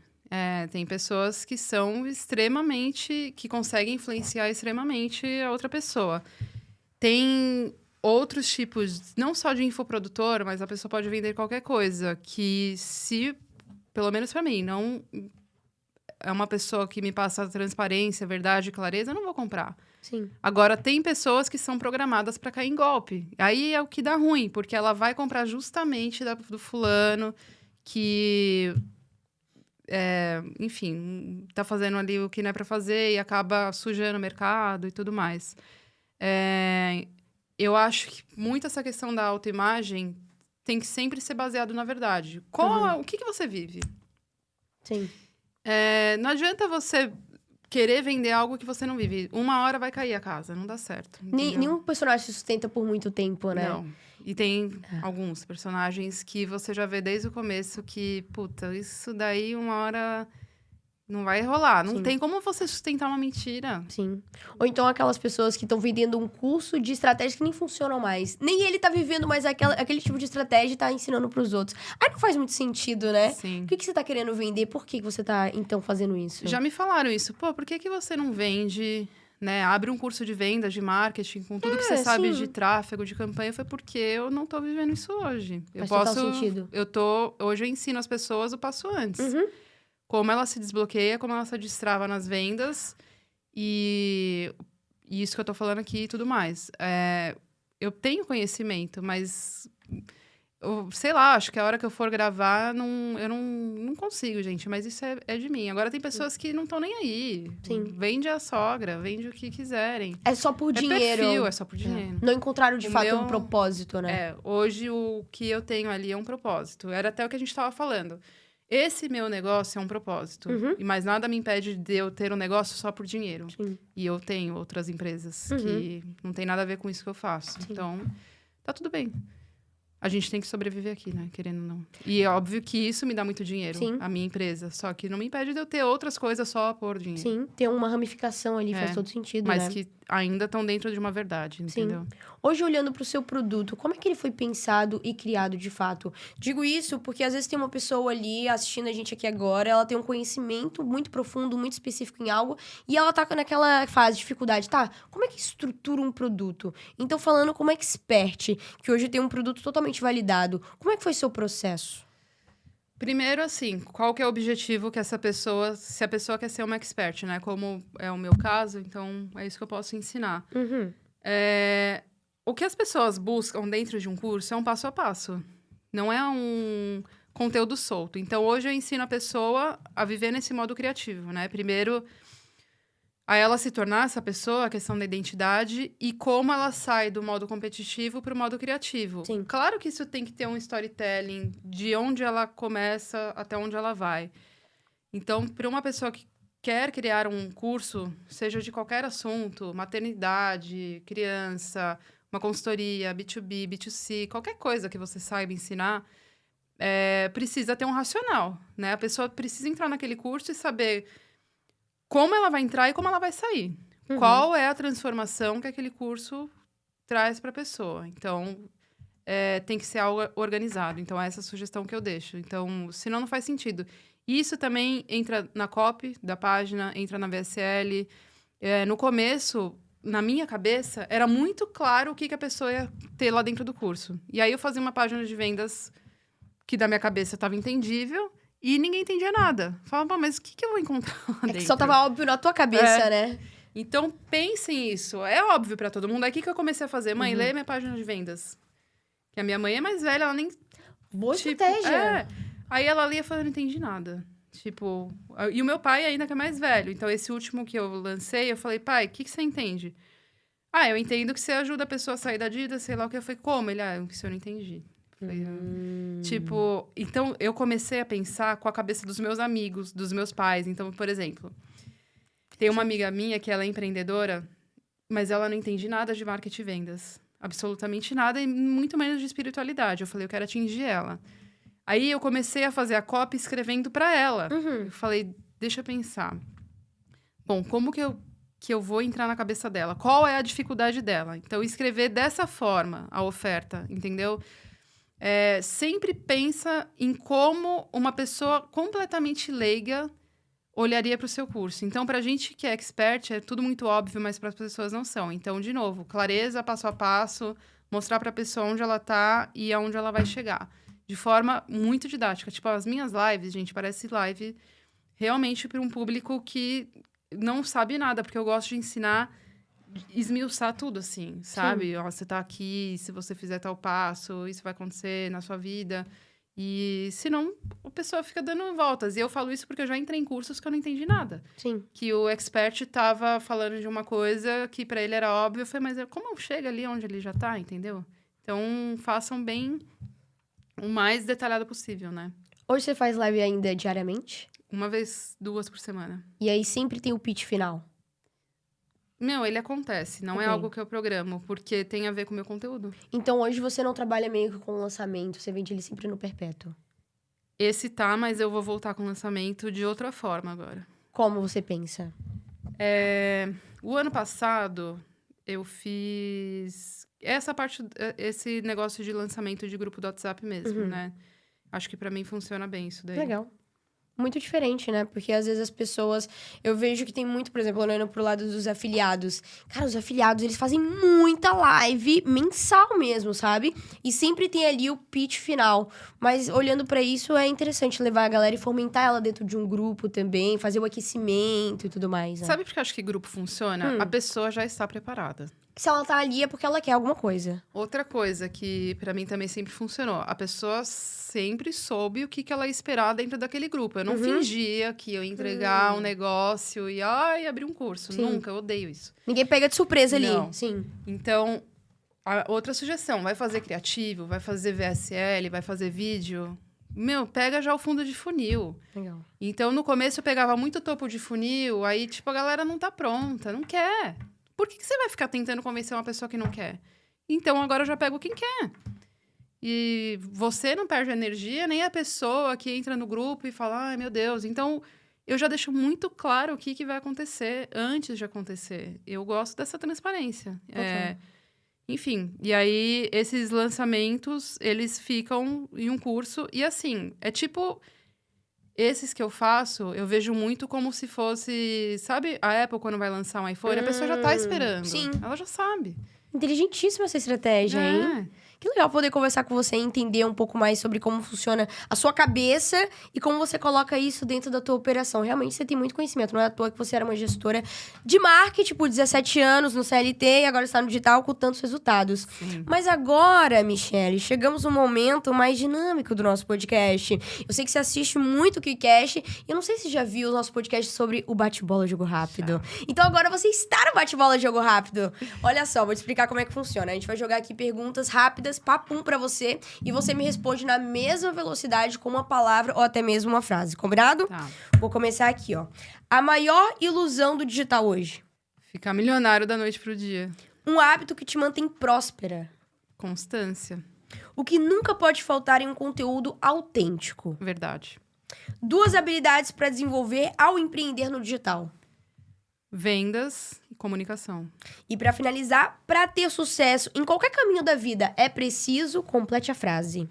tem pessoas que são extremamente... que conseguem influenciar extremamente a outra pessoa. Tem outros tipos, não só de infoprodutor, mas a pessoa pode vender qualquer coisa. Que se, pelo menos pra mim, não é uma pessoa que me passa transparência, verdade, clareza, eu não vou comprar. Sim. Agora, tem pessoas que são programadas pra cair em golpe. Aí é o que dá ruim, porque ela vai comprar justamente do fulano que... enfim, tá fazendo ali o que não é pra fazer e acaba sujando o mercado e tudo mais. Eu acho que muito essa questão da autoimagem tem que sempre ser baseado na verdade. O que você vive? Sim. Não adianta você querer vender algo que você não vive. Uma hora vai cair a casa, não dá certo. Nenhum personagem se sustenta por muito tempo, né? Não. E tem alguns personagens que você já vê desde o começo que, puta, isso daí uma hora não vai rolar. Não tem como você sustentar uma mentira. Sim. Ou então aquelas pessoas que estão vendendo um curso de estratégias que nem funcionam mais. Nem ele tá vivendo mais aquele tipo de estratégia e tá ensinando pros outros. Aí não faz muito sentido, né? Sim. O que você tá querendo vender? Por que você tá, então, fazendo isso? Já me falaram isso. Pô, por que você não vende... né, abre um curso de vendas, de marketing, com tudo que você sabe de tráfego, de campanha. Foi porque eu não tô vivendo isso hoje. Faz total sentido. Hoje eu ensino as pessoas o passo antes. Como ela se desbloqueia, como ela se destrava nas vendas. E isso que eu tô falando aqui e tudo mais. Eu tenho conhecimento, mas... sei lá, acho que a hora que eu for gravar, eu não consigo, gente. Mas isso é de mim. Agora, tem pessoas que não estão nem aí. Sim. Vende a sogra, vende o que quiserem. É só por dinheiro. Perfil, é só por dinheiro. Não encontraram, de fato, um propósito, né? Hoje o que eu tenho ali é um propósito. Era até o que a gente tava falando. Esse meu negócio é um propósito. Uhum. E mais nada me impede de eu ter um negócio só por dinheiro. Sim. E eu tenho outras empresas Uhum. que não tem nada a ver com isso que eu faço. Sim. Então, tá tudo bem. A gente tem que sobreviver aqui, né? Querendo ou não. E é óbvio que isso me dá muito dinheiro, Sim. a minha empresa. Só que não me impede de eu ter outras coisas só por dinheiro. Sim, ter uma ramificação ali faz todo sentido, Mas né? que ainda estão dentro de uma verdade, entendeu? Hoje, olhando para o seu produto, como é que ele foi pensado e criado de fato? Digo isso porque às vezes tem uma pessoa ali assistindo a gente aqui agora, ela tem um conhecimento muito profundo, muito específico em algo, e ela tá naquela fase de dificuldade, tá? Como é que estrutura um produto? Então, falando como expert, que hoje tem um produto totalmente validado, como é que foi seu processo? Primeiro, assim, qual que é o objetivo que essa pessoa... Se a pessoa quer ser uma expert, né? Como é o meu caso, então é isso que eu posso ensinar. Uhum. O que as pessoas buscam dentro de um curso é um passo a passo. Não é um conteúdo solto. Então, hoje eu ensino a pessoa a viver nesse modo criativo, né? Primeiro, a ela se tornar essa pessoa, a questão da identidade, e como ela sai do modo competitivo para o modo criativo. Sim. Claro que isso tem que ter um storytelling de onde ela começa até onde ela vai. Então, para uma pessoa que quer criar um curso, seja de qualquer assunto, maternidade, criança, uma consultoria, B2B, B2C, qualquer coisa que você saiba ensinar, precisa ter um racional, né? A pessoa precisa entrar naquele curso e saber como ela vai entrar e como ela vai sair. Uhum. Qual é a transformação que aquele curso traz para a pessoa. Então, tem que ser algo organizado. Então, essa é a sugestão que eu deixo. Então, senão não faz sentido. Isso também entra na copy da página, entra na VSL. No começo, na minha cabeça, era muito claro o que a pessoa ia ter lá dentro do curso. E aí, eu fazia uma página de vendas que, da minha cabeça, estava entendível. E ninguém entendia nada. Falava, mas o que eu vou encontrar lá dentro? Que só tava óbvio na tua cabeça, né? Então, pensem isso. É óbvio pra todo mundo. Aí, o que eu comecei a fazer? Mãe, lê minha página de vendas. Que a minha mãe é mais velha, ela nem... Boa estratégia. Aí, ela lia e falou, não entendi nada. Tipo... E o meu pai ainda que é mais velho. Então, esse último que eu lancei, eu falei, pai, o que você entende? Eu entendo que você ajuda a pessoa a sair da dívida, sei lá o que. Eu falei, como? Ele, isso eu não entendi. Tipo, então eu comecei a pensar com a cabeça dos meus amigos, dos meus pais. Então, por exemplo, tem uma amiga minha que ela é empreendedora, mas ela não entende nada de marketing e vendas. Absolutamente nada, e muito menos de espiritualidade. Eu falei, eu quero atingir ela. Aí eu comecei a fazer a copy escrevendo para ela. Eu falei, deixa eu pensar. Bom, como que eu vou entrar na cabeça dela? Qual é a dificuldade dela? Então, escrever dessa forma a oferta, entendeu? Sempre pensa em como uma pessoa completamente leiga olharia para o seu curso. Então, para a gente que é expert, é tudo muito óbvio, mas para as pessoas não são. Então, de novo, clareza, passo a passo, mostrar para a pessoa onde ela está e aonde ela vai chegar. De forma muito didática. Tipo, as minhas lives, gente, parece live realmente para um público que não sabe nada, porque eu gosto de ensinar... esmiuçar tudo, assim, sabe? Ó, você tá aqui, se você fizer tal passo, isso vai acontecer na sua vida. E senão, a pessoa fica dando voltas. E eu falo isso porque eu já entrei em cursos que eu não entendi nada. Sim. Que o expert tava falando de uma coisa que pra ele era óbvio. Eu falei, mas como chega ali onde ele já tá, entendeu? Então, façam bem o mais detalhado possível, né? Hoje você faz live ainda diariamente? 1 vez, 2 por semana. E aí sempre tem o pitch final? Ele acontece, não é algo que eu programo, porque tem a ver com o meu conteúdo. Então, hoje você não trabalha meio que com lançamento, você vende ele sempre no perpétuo? Esse tá, mas eu vou voltar com o lançamento de outra forma agora. Como você pensa? O ano passado, eu fiz esse negócio de lançamento de grupo do WhatsApp mesmo, né? Acho que pra mim funciona bem isso daí. Legal. Muito diferente, né? Porque às vezes as pessoas... Eu vejo que tem muito, por exemplo, olhando pro lado dos afiliados. Cara, os afiliados, eles fazem muita live mensal mesmo, sabe? E sempre tem ali o pitch final. Mas olhando pra isso, é interessante levar a galera e fomentar ela dentro de um grupo também, fazer o aquecimento e tudo mais, né? Sabe por que eu acho que grupo funciona? A pessoa já está preparada. Se ela tá ali é porque ela quer alguma coisa. Outra coisa que pra mim também sempre funcionou. A pessoa sempre soube o que ela ia esperar dentro daquele grupo. Eu não fingia que eu ia entregar um negócio e abrir um curso. Sim. Nunca, eu odeio isso. Ninguém pega de surpresa ali. Não. Sim. Então, outra sugestão. Vai fazer criativo, vai fazer VSL, vai fazer vídeo. pega já o fundo de funil. Legal. Então, no começo, eu pegava muito topo de funil, aí, tipo, a galera não tá pronta, não quer. Por que você vai ficar tentando convencer uma pessoa que não quer? Então, agora eu já pego quem quer. E você não perde energia, nem a pessoa que entra no grupo e fala, ai, meu Deus. Então, eu já deixo muito claro o que vai acontecer antes de acontecer. Eu gosto dessa transparência. Enfim, e aí esses lançamentos, eles ficam em um curso. E assim, é tipo... Esses que eu faço, eu vejo muito como se fosse... Sabe a Apple, quando vai lançar um iPhone? A pessoa já tá esperando. Sim. Ela já sabe. Inteligentíssima essa estratégia, hein? Que legal poder conversar com você e entender um pouco mais sobre como funciona a sua cabeça e como você coloca isso dentro da tua operação. Realmente, você tem muito conhecimento. Não é à toa que você era uma gestora de marketing por 17 anos no CLT e agora está no digital com tantos resultados. Sim. Mas agora, Michelle, chegamos no momento mais dinâmico do nosso podcast. Eu sei que você assiste muito o KiCast e eu não sei se você já viu o nosso podcast sobre o bate-bola jogo rápido. Então agora você está no bate-bola jogo rápido. Olha só, vou te explicar como é que funciona. A gente vai jogar aqui perguntas rápidas, papum pra você, e você me responde na mesma velocidade com uma palavra ou até mesmo uma frase, combinado? Tá. Vou começar aqui, ó. A maior ilusão do digital hoje? Ficar milionário da noite pro dia. Um hábito que te mantém próspera? Constância. O que nunca pode faltar em um conteúdo autêntico? Verdade. 2 habilidades para desenvolver ao empreender no digital? Vendas e comunicação. E para finalizar, para ter sucesso em qualquer caminho da vida, é preciso... Complete a frase.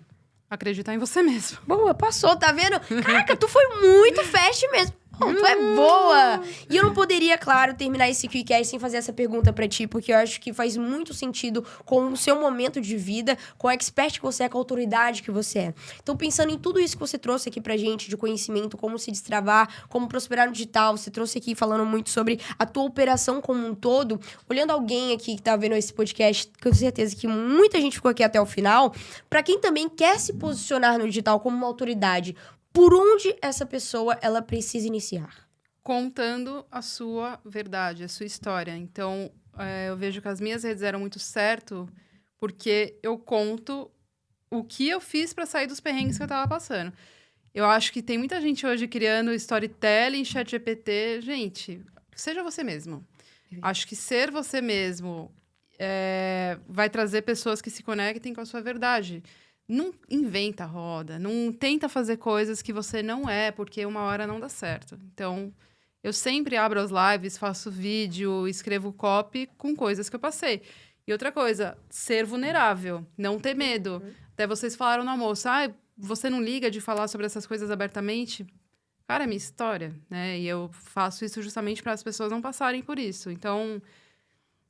Acreditar em você mesmo. Boa, passou, tá vendo? Caraca, tu foi muito fast mesmo. Tu é boa! E eu não poderia, claro, terminar esse KiCast sem fazer essa pergunta pra ti, porque eu acho que faz muito sentido com o seu momento de vida, com a expert que você é, com a autoridade que você é. Então, pensando em tudo isso que você trouxe aqui pra gente, de conhecimento, como se destravar, como prosperar no digital, você trouxe aqui falando muito sobre a tua operação como um todo, olhando alguém aqui que tá vendo esse podcast, que eu tenho certeza que muita gente ficou aqui até o final, pra quem também quer se posicionar no digital como uma autoridade, por onde essa pessoa, ela precisa iniciar? Contando a sua verdade, a sua história. Então, eu vejo que as minhas redes eram muito certo, porque eu conto o que eu fiz para sair dos perrengues que eu tava passando. Eu acho que tem muita gente hoje criando storytelling, ChatGPT. Gente, seja você mesmo. Acho que ser você mesmo vai trazer pessoas que se conectem com a sua verdade. Não inventa roda, não tenta fazer coisas que você não é, porque uma hora não dá certo. Então, eu sempre abro as lives, faço vídeo, escrevo copy com coisas que eu passei. E outra coisa, ser vulnerável, não ter medo. Até vocês falaram no almoço, você não liga de falar sobre essas coisas abertamente? Cara, é minha história, né? E eu faço isso justamente para as pessoas não passarem por isso. Então,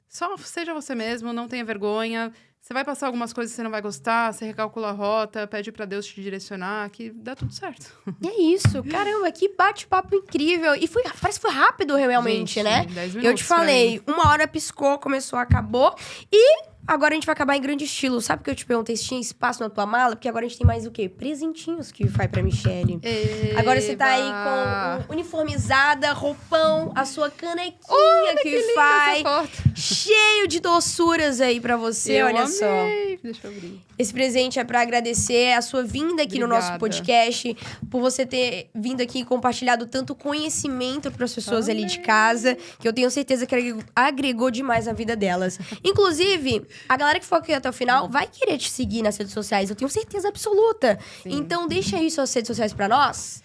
só seja você mesmo, não tenha vergonha. Você vai passar algumas coisas que você não vai gostar, você recalcula a rota, pede pra Deus te direcionar, que dá tudo certo. E é isso. Caramba, que bate-papo incrível. E parece que foi rápido realmente, Gente, né? 10 Eu minutos te falei, 1 hora piscou, começou, acabou. E agora a gente vai acabar em grande estilo. Sabe que eu te perguntei se tinha espaço na tua mala? Porque agora a gente tem mais o quê? Presentinhos que vai pra Michelle. Eba! Agora você tá aí com uniformizada, roupão, a sua canequinha que vai. Cheio de doçuras aí pra você, olha só. Deixa eu abrir. Esse presente é pra agradecer a sua vinda aqui no nosso podcast, por você ter vindo aqui e compartilhado tanto conhecimento para as pessoas ali de casa, que eu tenho certeza que agregou demais na vida delas. Inclusive, a galera que for aqui até o final vai querer te seguir nas redes sociais, eu tenho certeza absoluta. Sim. Então, deixa aí suas redes sociais pra nós.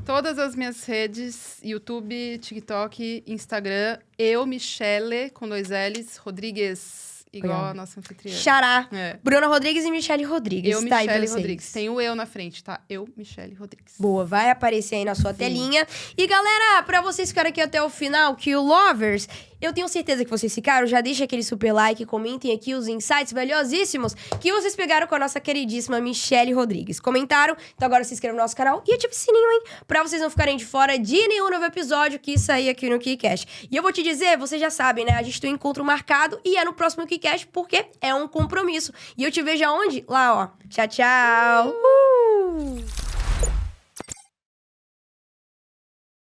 Todas as minhas redes, YouTube, TikTok, Instagram, Michelle, com 2 L's, Rodrigues. Igual Legal. a nossa anfitriã. Xará. É. Bruna Rodrigues e Michelle Rodrigues. Tá aí pra Michelle vocês. Rodrigues. Tem o eu na frente, tá? Michelle Rodrigues. Boa, vai aparecer aí na sua telinha. E galera, pra vocês ficarem aqui até o final, que o Lovers, eu tenho certeza que vocês ficaram. Já deixa aquele super like, comentem aqui os insights valiosíssimos que vocês pegaram com a nossa queridíssima Michelle Rodrigues. Comentaram? Então agora se inscreva no nosso canal e ative o sininho, hein? Pra vocês não ficarem de fora de nenhum novo episódio que sair aqui no KiCast. E eu vou te dizer, vocês já sabem, né? A gente tem um encontro marcado e é no próximo KiCast porque é um compromisso. E eu te vejo aonde? Lá, ó. Tchau, tchau!